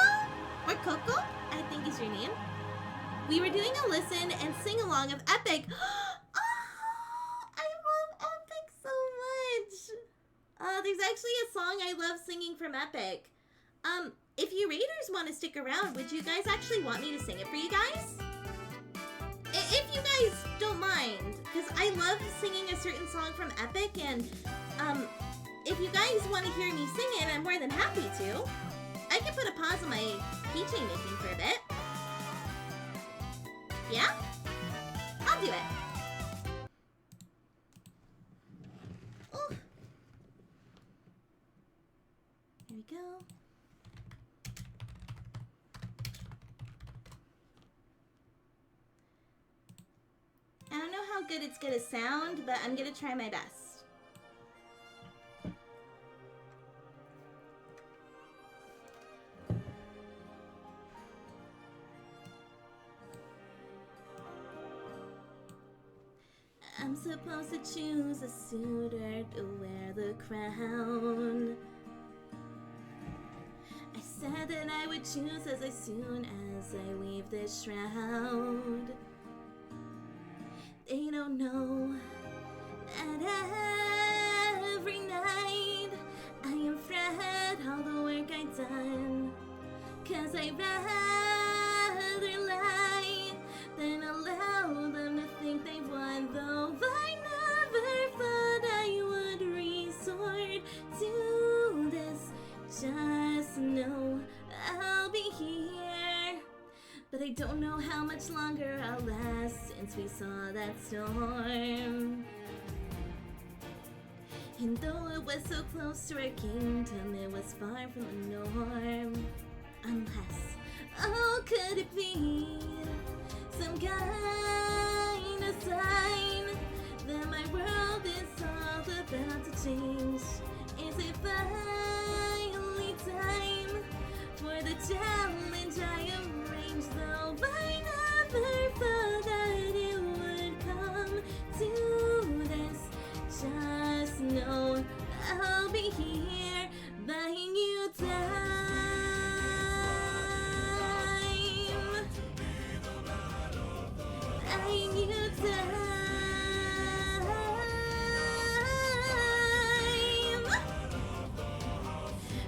A: Or Coco, I think is your name. We were doing a listen and sing along of Epic. Oh, I love Epic so much. There's actually a song I love singing from Epic. If you raiders want to stick around, would you guys actually want me to sing it for you guys? If you guys don't mind, because I love singing a certain song from Epic, and if you guys want to hear me sing it, I'm more than happy to. I can put a pause on my keychain making for a bit. Yeah? I'll do it. Oh. Here we go. I don't know how good it's gonna sound, but I'm gonna try my best. I'm supposed to choose a suitor to wear the crown. I said that I would choose as soon as I weave this shroud. They don't know that every night I am fret all the work I've done. 'Cause I'd rather lie than allow them to think they won. Though I never thought I would resort to this. Just know I'll be here. But I don't know how much longer I'll last since we saw that storm. And though it was so close to our kingdom, it was far from the norm. Unless, oh, could it be some kind of sign that my world is all about to change? Is it finally time for the challenge I arranged? Though I never thought that it would come to this. Just know I'll be here buying you time. buying you time.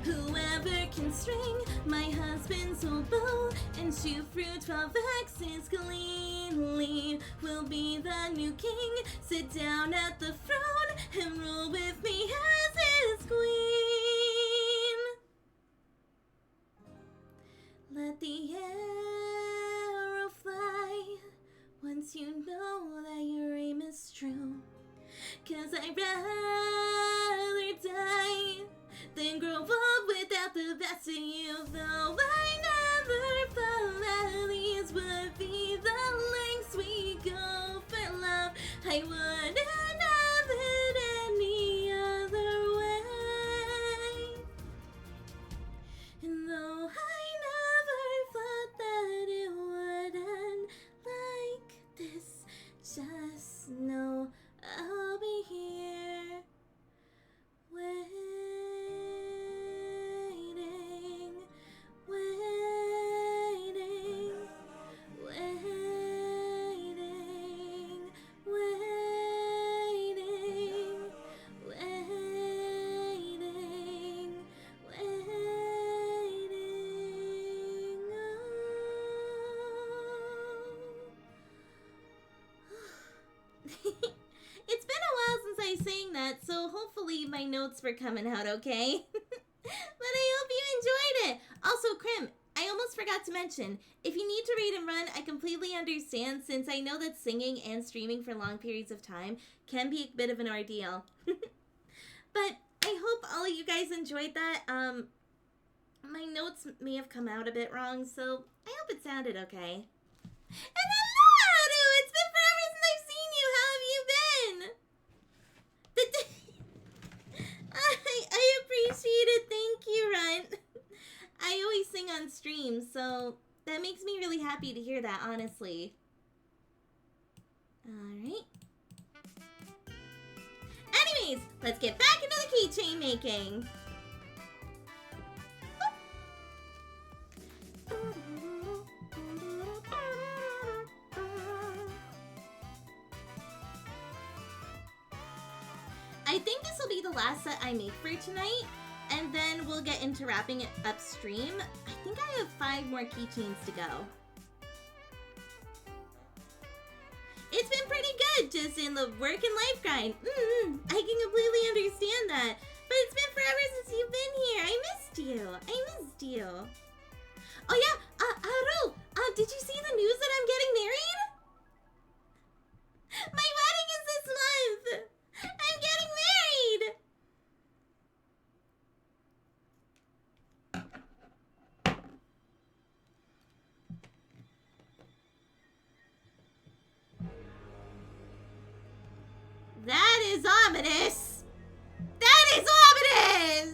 A: Whoever can string my husband's oboe and shoot through 12 axes cleanly will be the new king. Sit down at the throne and rule with me as his queen. Let the arrow fly once you know that your aim is true. 'Cause I'd rather die than grow up without the best of you. Though I never thought that these would be the lengths we go for love, I wouldn't have it any other way. And though I never thought that it would end like this, just know I'll be here waiting, waiting, waiting, waiting, waiting, waiting. It's been a while since I sang that, so hopefully my notes were coming out okay. But I hope you enjoyed it. Also, Krim, I almost forgot to mention, if you need to read and run, I completely understand, since I know that singing and streaming for long periods of time can be a bit of an ordeal. But I hope all of you guys enjoyed that. My notes may have come out a bit wrong, so I hope it sounded okay. And hello, Haru! It's been forever since I've seen you. How have you been? I appreciate it. Thank you, Runt. I always sing on stream, so that makes me really happy to hear that, honestly. Alright. Anyways, let's get back into the keychain making. I think this will be the last set I make for tonight, and then we'll get into wrapping it upstream. I think I have 5 more keychains to go. It's been pretty good, just in the work and life grind. I can completely understand that. But it's been forever since you've been here. I missed you. Oh yeah, Haru, did you see the news that I'm getting married? My wedding is this month. I'm getting married. That is ominous! That is ominous!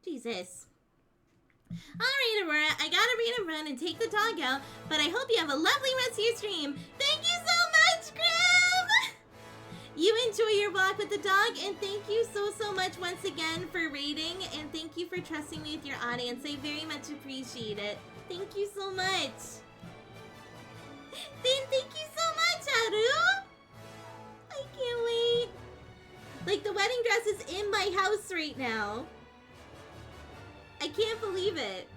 A: Jesus. Alright, Aurora, I gotta read and run and take the dog out, but I hope you have a lovely rest of your stream. Thank you so much, Grim! You enjoy your walk with the dog, and thank you so much once again for rating, and thank you for trusting me with your audience. I very much appreciate it. Thank you so much. Thank you so much, Haru! I can't wait. Like, the wedding dress is in my house right now. I can't believe it.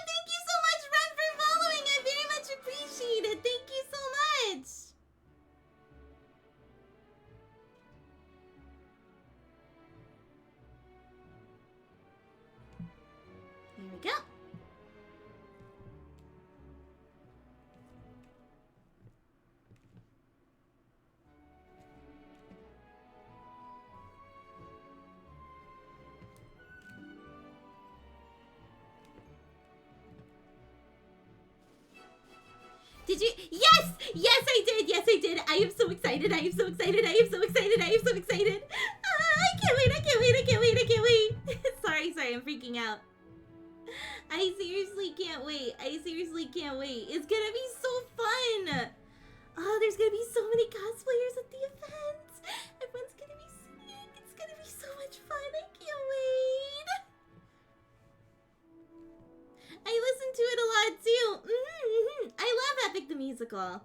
A: Thank you so much, Ren, for following. I very much appreciate it. Thank you so much. Here we go. Did you? Yes! Yes, I did! Yes, I did! I am so excited! I am so excited! I am so excited! I am so excited! I can't wait! I can't wait! I can't wait! I can't wait! Sorry, I'm freaking out. I seriously can't wait. I seriously can't wait. It's gonna be so fun. Oh, there's gonna be so many cosplayers at the event. Everyone's gonna be singing. It's gonna be so much fun. I can't wait. I listen to it a lot too. I love Epic the Musical.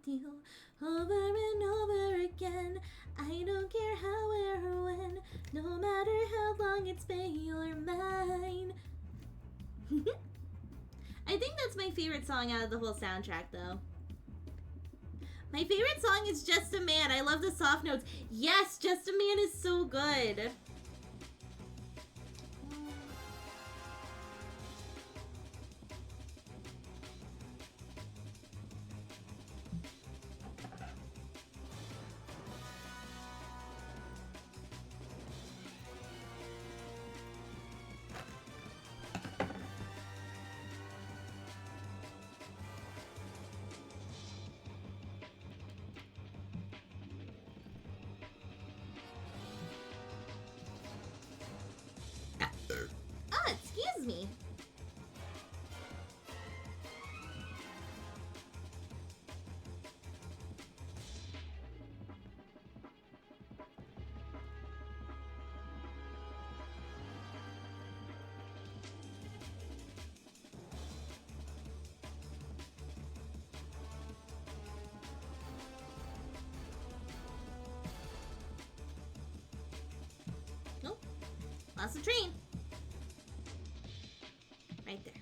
A: You over and over again. I don't care how, where, or when. No matter how long it's been, you're mine. I think that's my favorite song out of the whole soundtrack, though. My favorite song is Just a Man. I love the soft notes. Yes, Just a Man is so good. Excuse me. Nope. Lost the train. Right there.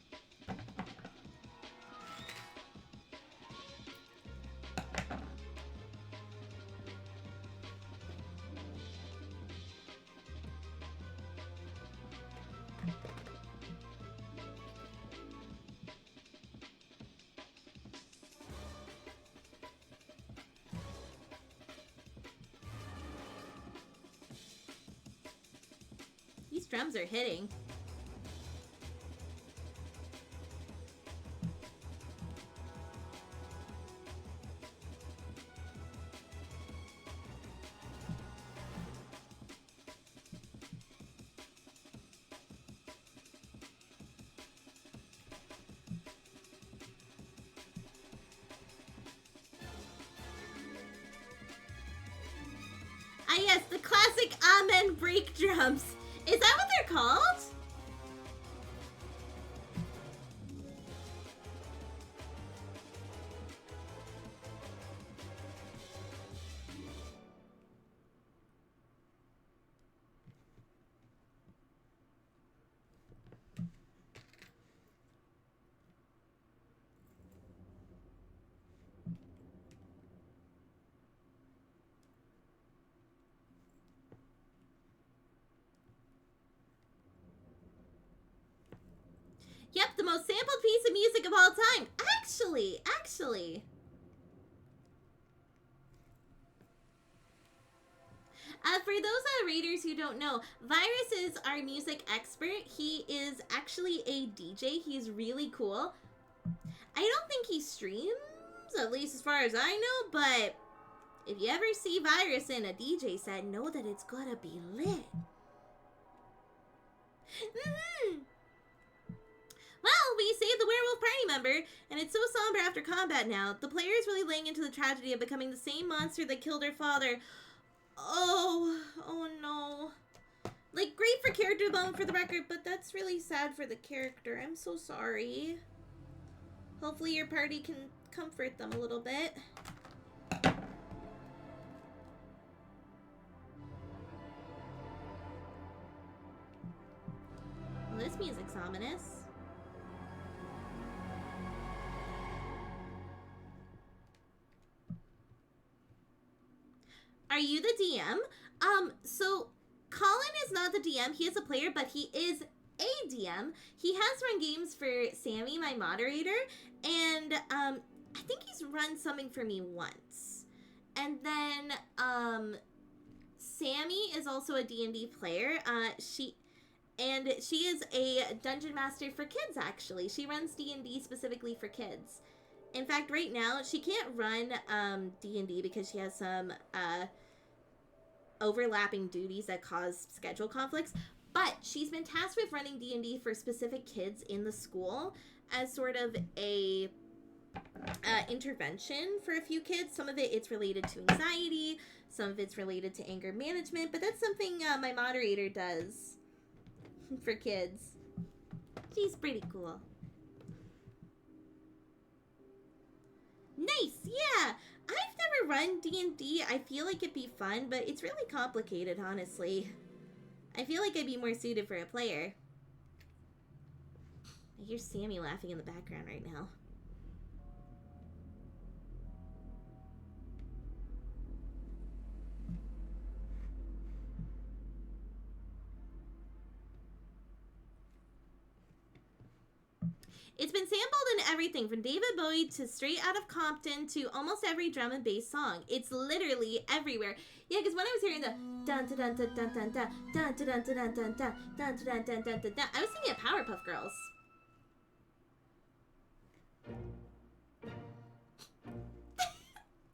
A: These drums are hitting. Ah yes, the classic Amen break drums. Is that what they're called? Yep, the most sampled piece of music of all time. Actually. For those readers who don't know, Virus is our music expert. He is actually a DJ. He's really cool. I don't think he streams, at least as far as I know, but if you ever see Virus in a DJ set, know that it's gonna be lit. Well, we saved the werewolf party member, and it's so somber after combat now. The player is really laying into the tragedy of becoming the same monster that killed her father. Oh no. Like, great for character development for the record, but that's really sad for the character. I'm so sorry. Hopefully your party can comfort them a little bit. Well, this music's ominous. Are you the DM? So Colin is not the DM. He is a player, but he is a DM. He has run games for Sammy, my moderator, and I think he's run something for me once. And then, Sammy is also a D&D player. She is a dungeon master for kids, actually. She runs D&D specifically for kids. In fact, right now, she can't run D&D because she has some overlapping duties that cause schedule conflicts. But she's been tasked with running D&D for specific kids in the school as sort of a intervention for a few kids. Some of it's related to anxiety, some of it's related to anger management, but that's something my moderator does for kids. She's pretty cool. Nice, yeah. I've never run D&D. I feel like it'd be fun, but it's really complicated, honestly. I feel like I'd be more suited for a player. I hear Sammy laughing in the background right now. It's been sampled in everything from David Bowie to Straight Outta Compton to almost every drum and bass song. It's literally everywhere. Yeah, because when I was hearing the dun dun dun dun dun dun dun dun dun dun dun dun dun dun dun dun dun dun, I was thinking of Powerpuff Girls.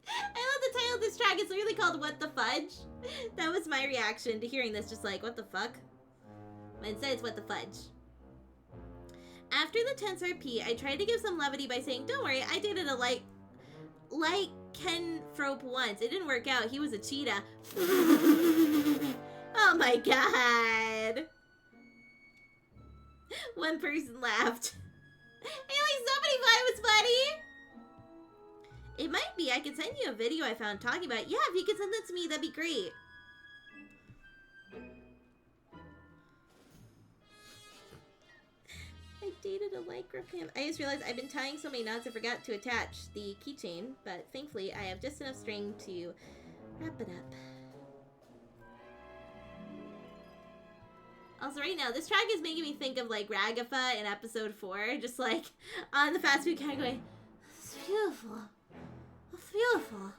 A: I love the title of this track. It's literally called What the Fudge. That was my reaction to hearing this, just like, what the fuck? But instead it's What the Fudge. After the tense RP, I tried to give some levity by saying, don't worry, I dated a light Ken Frope once. It didn't work out. He was a cheetah. Oh my god. One person laughed. At least somebody thought it was funny. It might be. I could send you a video I found talking about it. Yeah, if you could send that to me, that'd be great. I dated a lycra. I just realized I've been tying so many knots I forgot to attach the keychain, but thankfully I have just enough string to wrap it up. Also, right now, this track is making me think of, like, Ragatha in episode 4, just, like, on the fast food kind going, it's beautiful. It's beautiful.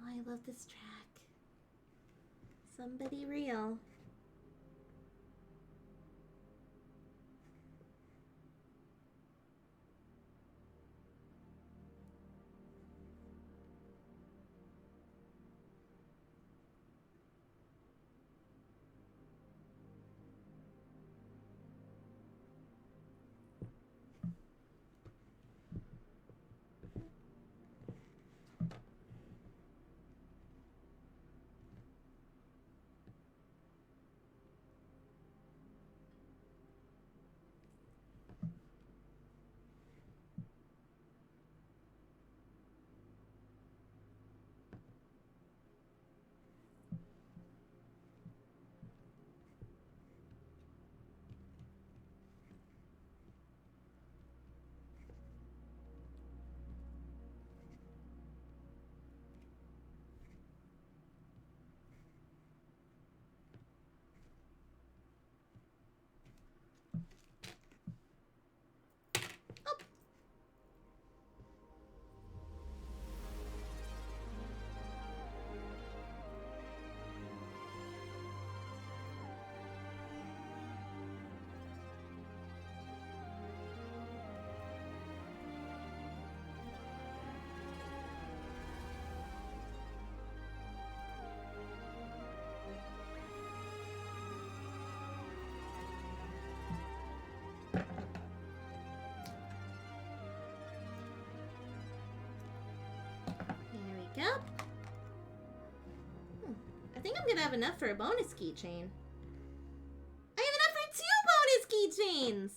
A: I love this track. Somebody real. up. I think I'm gonna have enough for a bonus keychain. I have enough for 2 bonus keychains!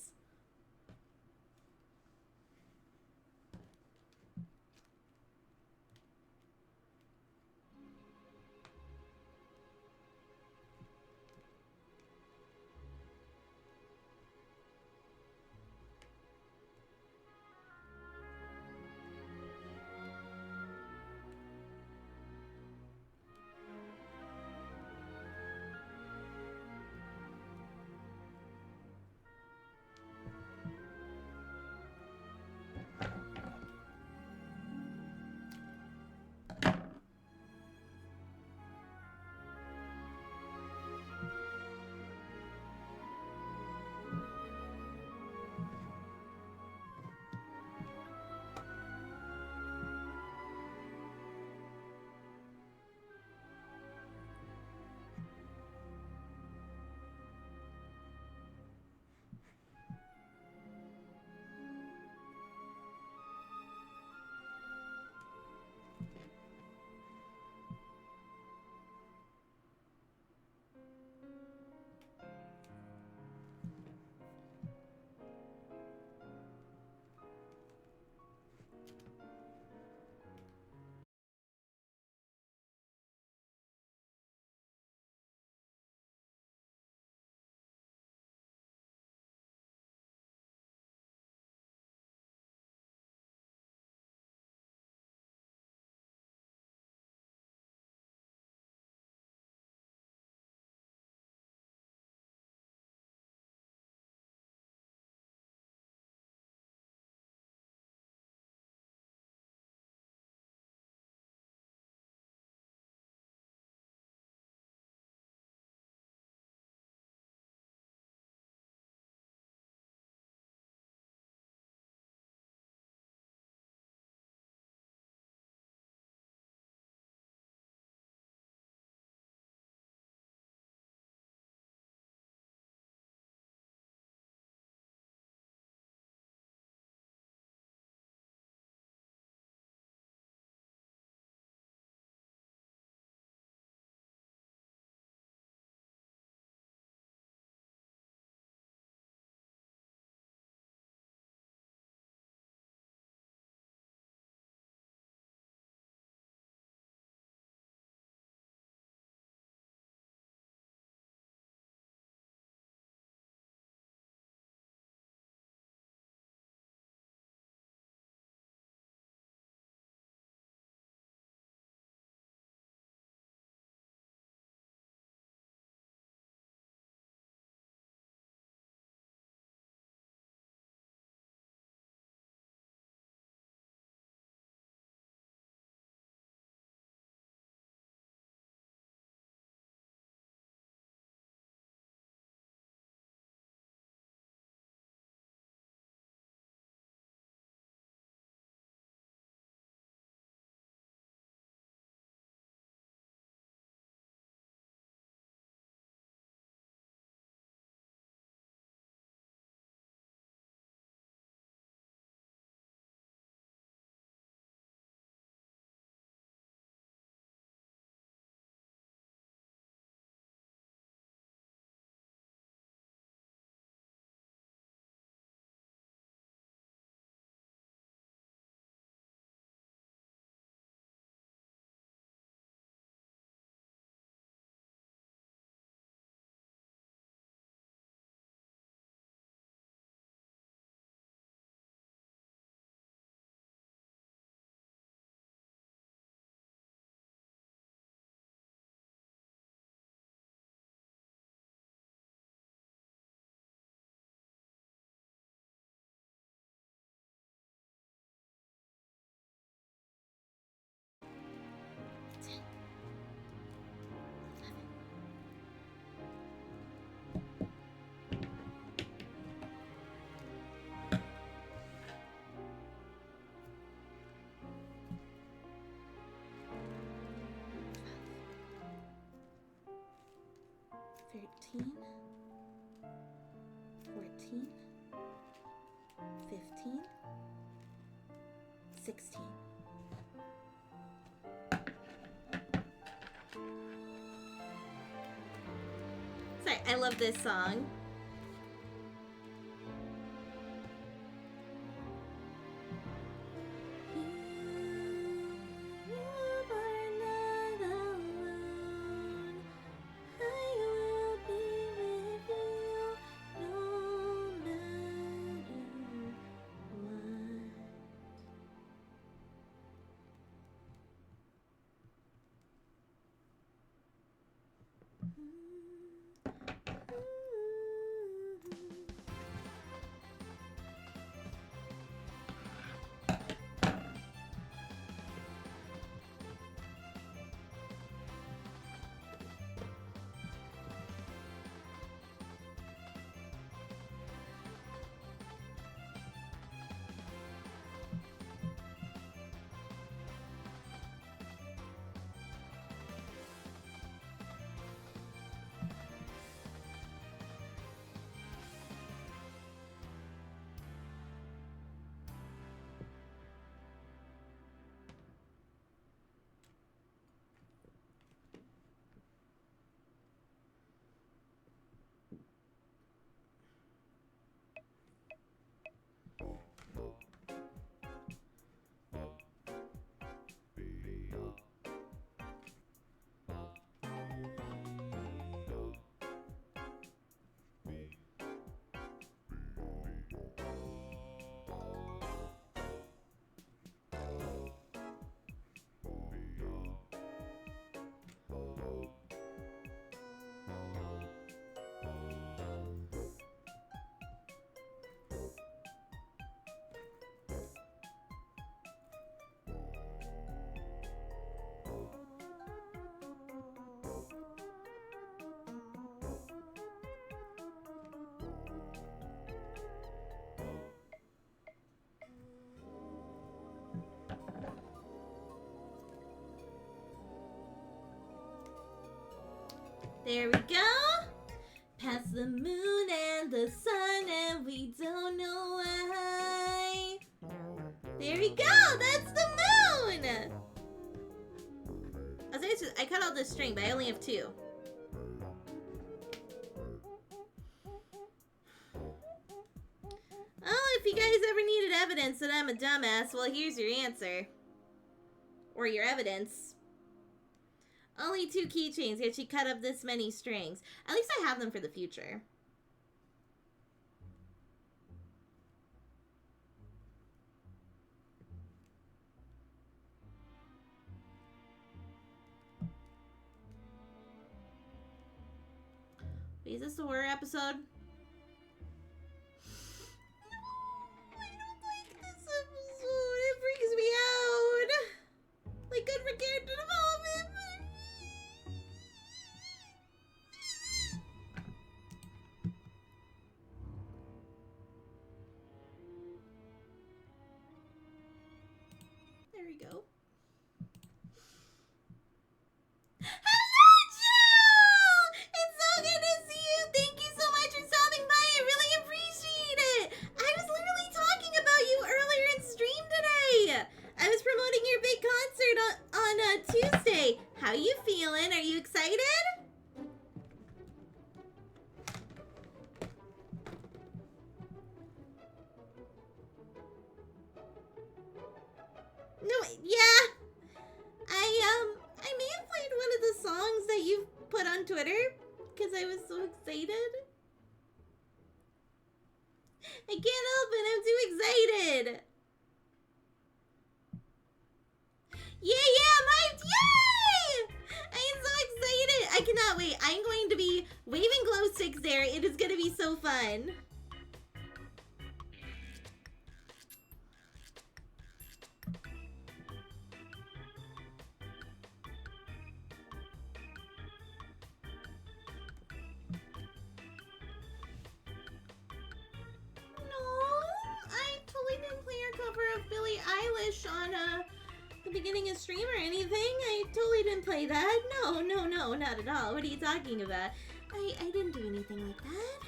A: Thirteen, 14, 15, 16. I love this song. There we go. Past the moon and the sun, and we don't know why. There we go. That's the moon. I cut all this string, but I only have 2. Oh, if you guys ever needed evidence that I'm a dumbass, well, here's your answer. Or your evidence. Only 2 keychains, yet she cut up this many strings. At least I have them for the future. Wait, is this a horror episode? No, I don't like this episode. It freaks me out. Like, good for character development, but... There we go. Hello, Joe! It's so good to see you. Thank you so much for stopping by. I really appreciate it. I was literally talking about you earlier in stream today. I was promoting your big concert on Tuesday. How you feeling? Are you excited? No, yeah. I may have played one of the songs that you put on Twitter because I was so excited. I can't help it. I'm too excited. Yeah, Mike, yay! I am so excited. I cannot wait. I'm going to be waving glow sticks there. It is going to be so fun. Of Billie Eilish on the beginning of stream or anything. I totally didn't play that. No, not at all. What are you talking about? I didn't do anything like that.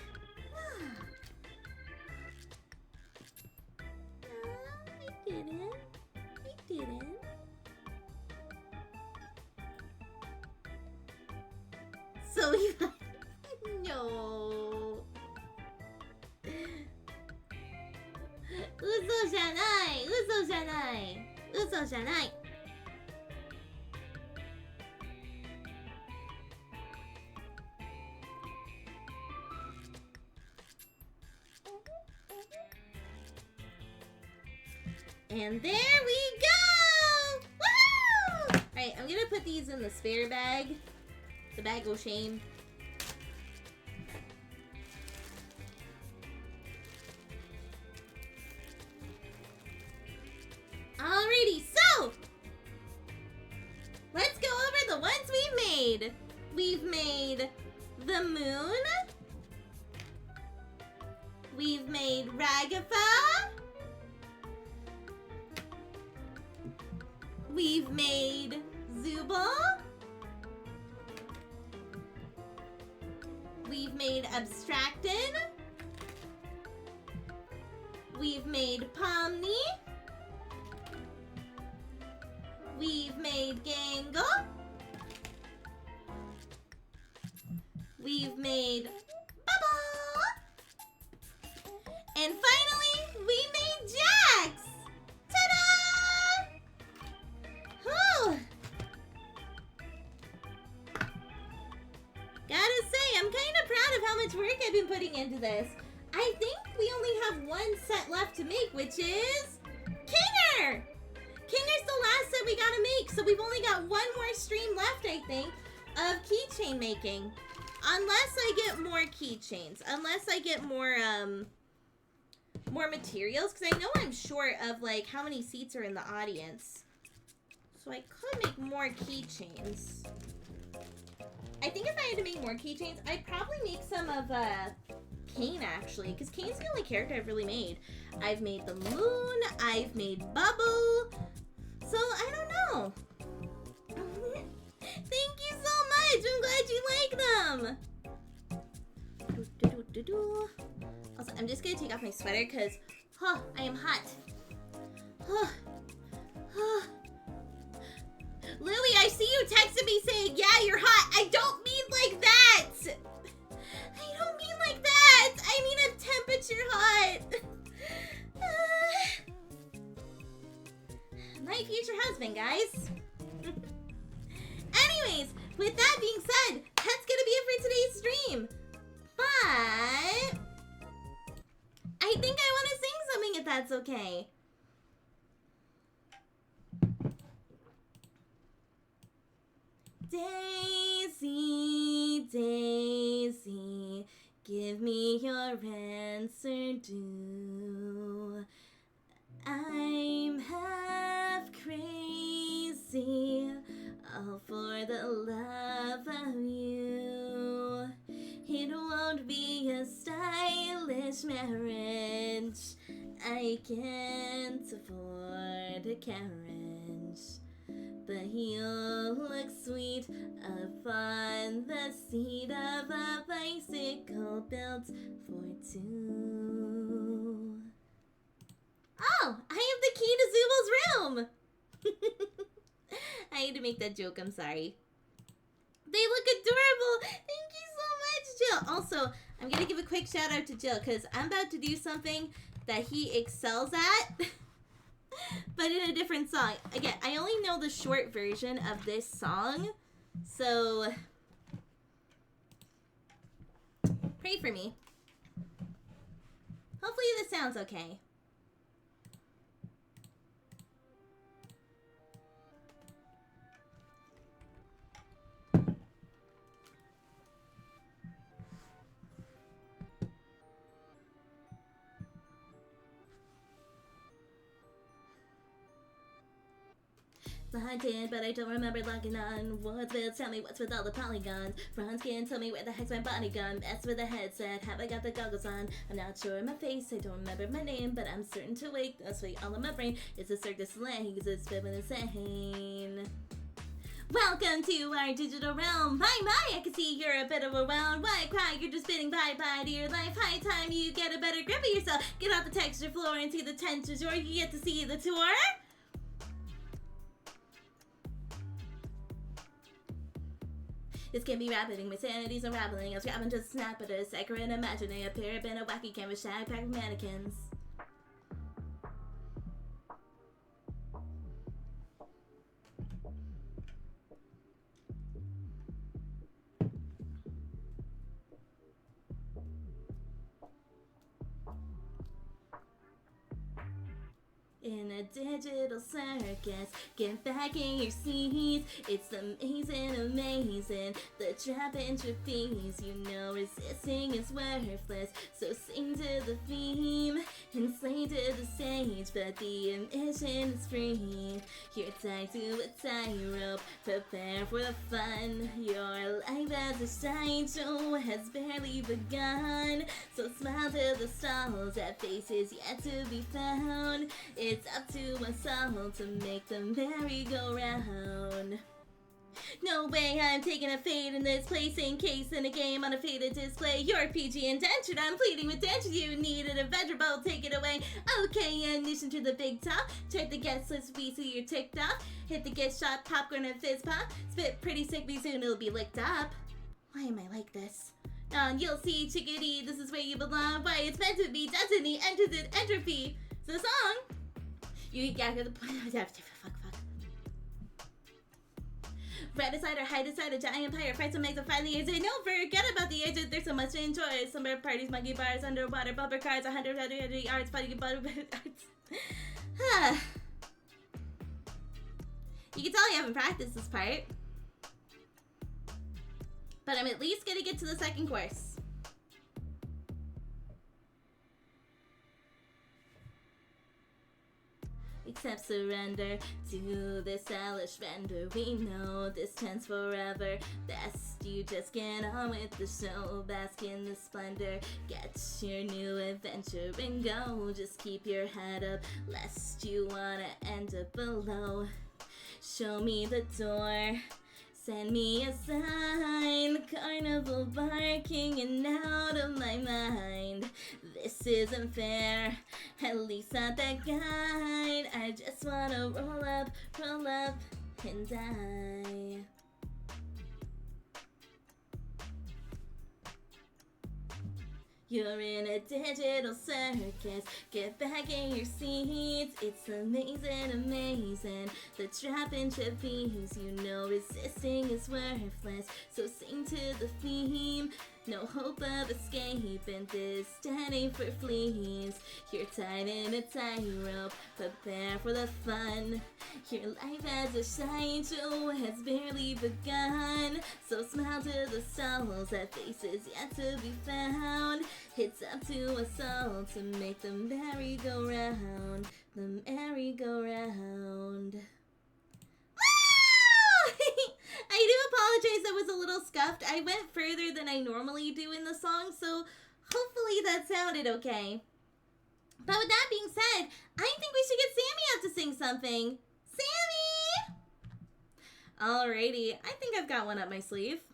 A: No, I didn't. So you... No. 嘘じゃない。And there we go! Woo! Alright, I'm gonna put these in the spare bag. The bag of shame. Alrighty, so! Let's go over the ones we've made. We've made the moon. We've made Ragafa. We've made Zubal. We've made Abstracted. We've made Pomni. We've made Gangle. We've made Bubble. And finally, we made Jax! Ta-da! Whew. Gotta say, I'm kind of proud of how much work I've been putting into this. I think we only have one set left to make, which is Kinger! Kinger's the last set we gotta make, so we've only got one more stream left, I think, of keychain making. Unless I get more keychains. Unless I get more materials, because I know I'm short of, like, how many seats are in the audience. So I could make more keychains. I think if I had to make more keychains, I'd probably make some of, Kane, actually, because Kane's the only character I've really made. I've made the moon, I've made Bubble, so I don't know. Thank you so much, I'm glad you like them. Also, I'm just gonna take off my sweater because, I am hot. Louie, I see you texted me saying, yeah, you're hot. I don't mean like that. I don't mean like that. I mean a temperature hot. My future husband, guys. Anyways, with that being said, that's gonna be it for today's stream. But I think I want to sing something if that's okay. Daisy, Daisy, give me your answer due. I'm half crazy, all for the love of you. It won't be a stylish marriage. I can't afford a carriage. But he'll look sweet upon the seat of a bicycle built for two. Oh, I have the key to Zubal's room! I had to make that joke, I'm sorry. They look adorable! Thank you so much, Jill! Also, I'm gonna give a quick shout out to Jill, because I'm about to do something that he excels at. But in a different song. Again, I only know the short version of this song, so pray for me. Hopefully this sounds okay. Blinded, but I don't remember logging on. What's with? Tell me what's with all the polygons. Bronze skin, tell me where the heck's my body gun. Mess with the headset, have I got the goggles on? I'm not sure of my face, I don't remember my name, but I'm certain to wake. That's why all in my brain. It's a circus slang, cause it's spitting insane. Welcome to our digital realm. My, I can see you're a bit of a round. Why cry? You're just bidding bye-bye to your life. High time you get a better grip of yourself. Get off the texture floor and see the tensions, or you get to see the tour. This can be rapid, my sanity's unraveling. I was grabbing to snap at a saccharine, imagining a pair in a wacky canvas shag pack of mannequins. in a digital circus. Get back in your seats. It's amazing, amazing. The trap and trapeze, you know resisting is worthless. So sing to the theme and slay to the stage. But the admission is free. You're tied to a tightrope. Prepare for the fun. Your life as a sideshow has barely begun. So smile to the stalls at faces yet to be found. It's up to us all to make the merry-go-round. No way, I'm taking a fade in this place. In case in a game on a faded display. You're PG indentured, I'm pleading with denture. You need an adventure boat, take it away. Okay, ignition to the big top. Check the guest list, we see you're ticked off. Hit the gift shop, popcorn and fizz pop. Spit pretty sick, be soon it'll be licked up. Why am I like this? You'll see, chickadee, this is where you belong. Why, it's meant to be destiny, enters in entropy. It's a song. You got to the point. Fuck. Right aside or hide aside a giant empire. Fight some makes a fight the agent. No, forget about the agent. There's so much to enjoy. Summer parties, monkey bars, underwater bumper cars, 100 arts, fighting butter arts. You can tell you haven't practiced this part. But I'm at least gonna get to the second course. Accept surrender to this hellish render. We know this tends forever. Best you just get on with the show. Bask in the splendor. Get your new adventure and go. Just keep your head up, lest you wanna end up below. Show me the door. Send me a sign, carnival barking and out of my mind. This isn't fair, at least not that guide. I just wanna roll up and die. You're in a digital circus. Get back in your seats. It's amazing, amazing. The trap and trapeze, you know resisting is worthless. So sing to the theme. No hope of escape in this standing for fleas. You're tied in a tightrope. Prepare for the fun. Your life as a sideshow has barely begun. So smile to the stalls at faces yet to be found. It's up to us all to make the merry-go-round. The merry-go-round. I do apologize, I was a little scuffed. I went further than I normally do in the song, so hopefully that sounded okay. But with that being said, I think we should get Sammy out to sing something. Sammy! Alrighty, I think I've got one up my sleeve.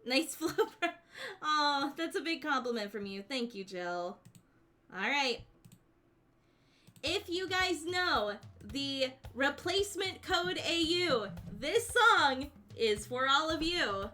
A: Nice flipper. Oh, that's a big compliment from you. Thank you, Jill. Alright. If you guys know the replacement code AU, this song is for all of you.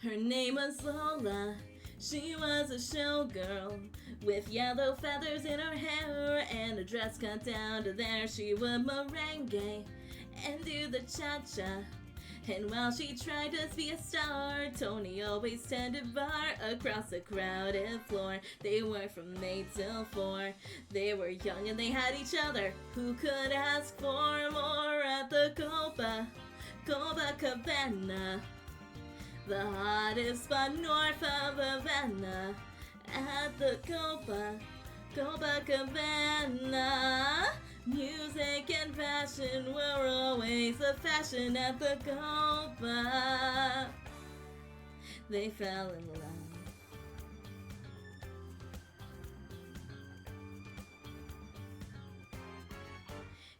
A: Her name was Lola. She was a showgirl with yellow feathers in her hair and a dress cut down to there. She would merengue and do the cha-cha. And while she tried to be a star, Tony always tended bar across the crowded floor. They worked from 8 till 4. They were young and they had each other. Who could ask for more at the Copacabana? The hottest spot north of Havana. At the Copacabana. Music and fashion were always a fashion at the Copa. They fell in love.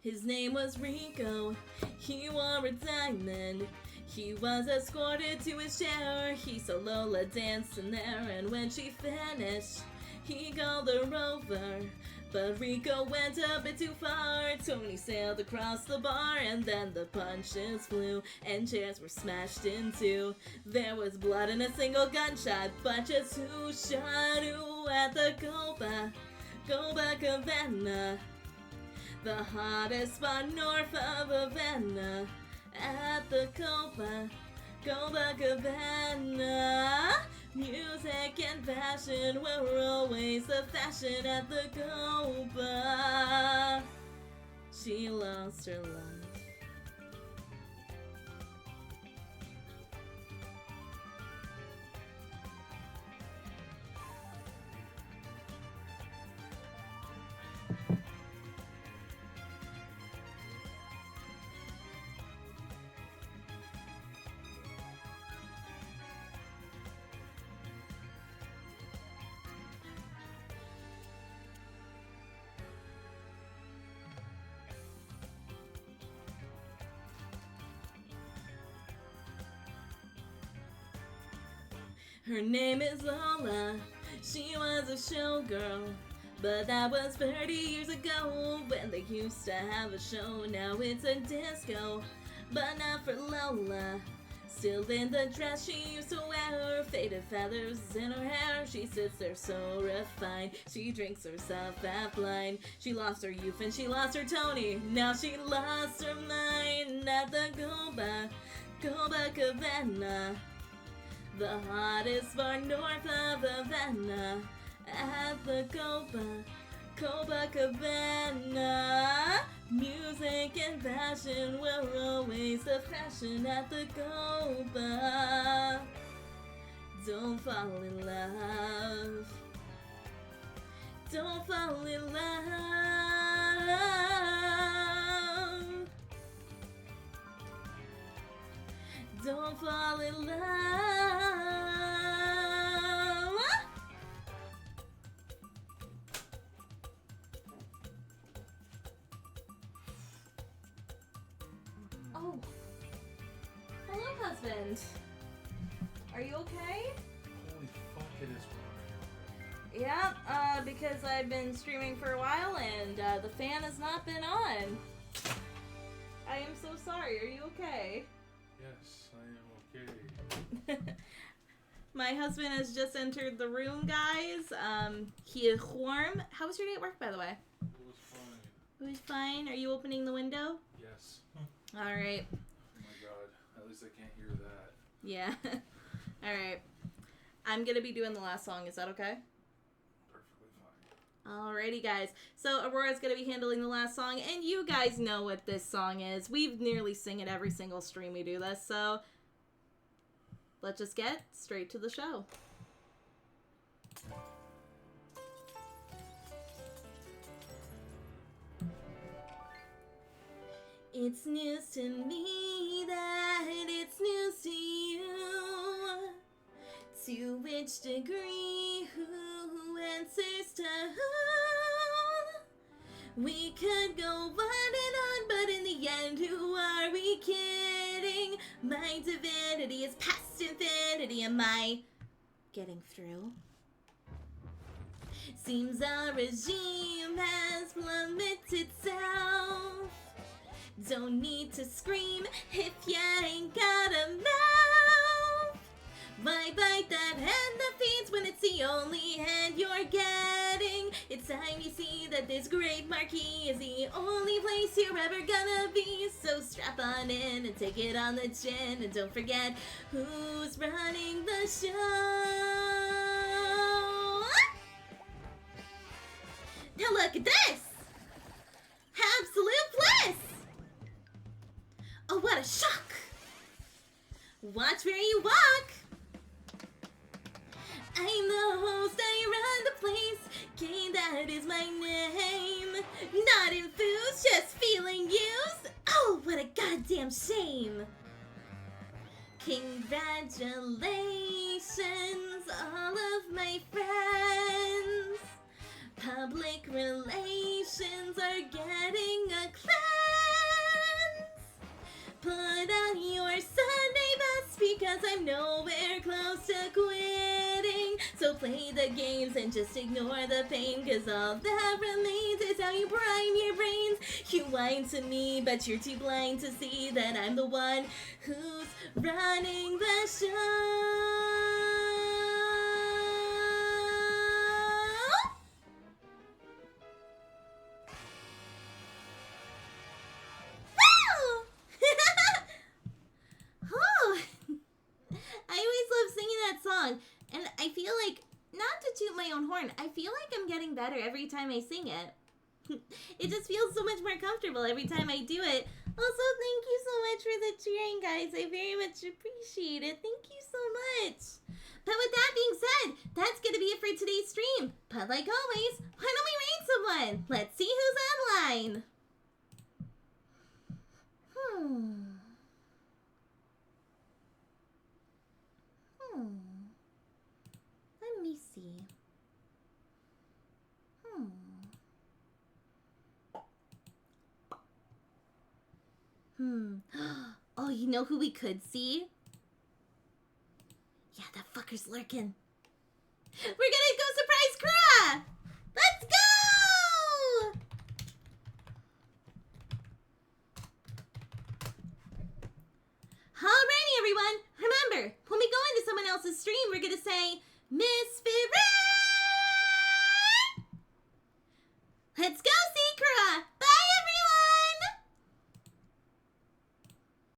A: His name was Rico. He wore a diamond. He was escorted to his chair. He saw Lola dancing there, and when she finished, he called her over. But Rico went a bit too far. Tony sailed across the bar, and then the punches flew, and chairs were smashed in two. There was blood and a single gunshot, but just who shot who at the Copacabana, the hottest spot north of Havana. At the Copacabana, music and fashion were always the fashion at the Copa. She lost her life. Her name is Lola, she was a showgirl, but that was 30 years ago when they used to have a show. Now it's a disco, but not for Lola. Still in the dress she used to wear, faded feathers in her hair. She sits there so refined, she drinks herself half blind. She lost her youth and she lost her Tony, now she lost her mind at the Copacabana, the hottest bar north of Havana. At the Copacabana, music and fashion were always the fashion at the Copa. Don't fall in love. Don't fall in love. Don't fall in love. Oh. Hello, husband. Are you okay?
H: Holy fuck, it is warm.
A: Yeah, because I've been streaming for a while and the fan has not been on. I am so sorry. Are you okay?
H: Yes, I am okay.
A: My husband has just entered the room, guys. He is warm. How was your day at work, by the way?
H: It was fine.
A: It was fine. Are you opening the window?
H: Yes.
A: All right.
H: Oh my god. At least I can't hear that.
A: Yeah. All right. I'm gonna be doing the last song. Is that okay?
H: Perfectly fine.
A: Alrighty, guys. So Aurora's gonna be handling the last song, and you guys know what this song is. We nearly sing it every single stream we do this, so let's just get straight to the show. It's news to me that it's news to you. To which degree, who answers to who? We could go on and on, but in the end, who are we kidding? My divinity is past infinity. Am I getting through? Seems our regime has plummeted south. Don't need to scream if you ain't got a mouth. Why bite that hand that feeds when it's the only hand you're getting? It's time you see that this great marquee is the only place you're ever gonna be. So strap on in and take it on the chin, and don't forget who's running the show. Now look at this! Absolute bliss! Oh, what a shock! Watch where you walk! I'm the host, I run the place. Kane, that is my name. Not enthused, just feeling used. Oh, what a goddamn shame. Congratulations, all of my friends. Public relations are getting a cleanse. Put on your Sunday best because I'm nowhere close to quitting. So play the games and just ignore the pain, cause all that remains is how you prime your brains. You whine to me, but you're too blind to see that I'm the one who's running the show. toot my own horn. I feel like I'm getting better every time I sing it. It just feels so much more comfortable every time I do it. Also, thank you so much for the cheering, guys. I very much appreciate it. Thank you so much. But with that being said, that's going to be it for today's stream. But like always, why don't we raid someone? Let's see who's online. Let me see. Oh, you know who we could see? Yeah, that fucker's lurking. We're gonna go surprise Kura! Let's go! Alrighty, everyone.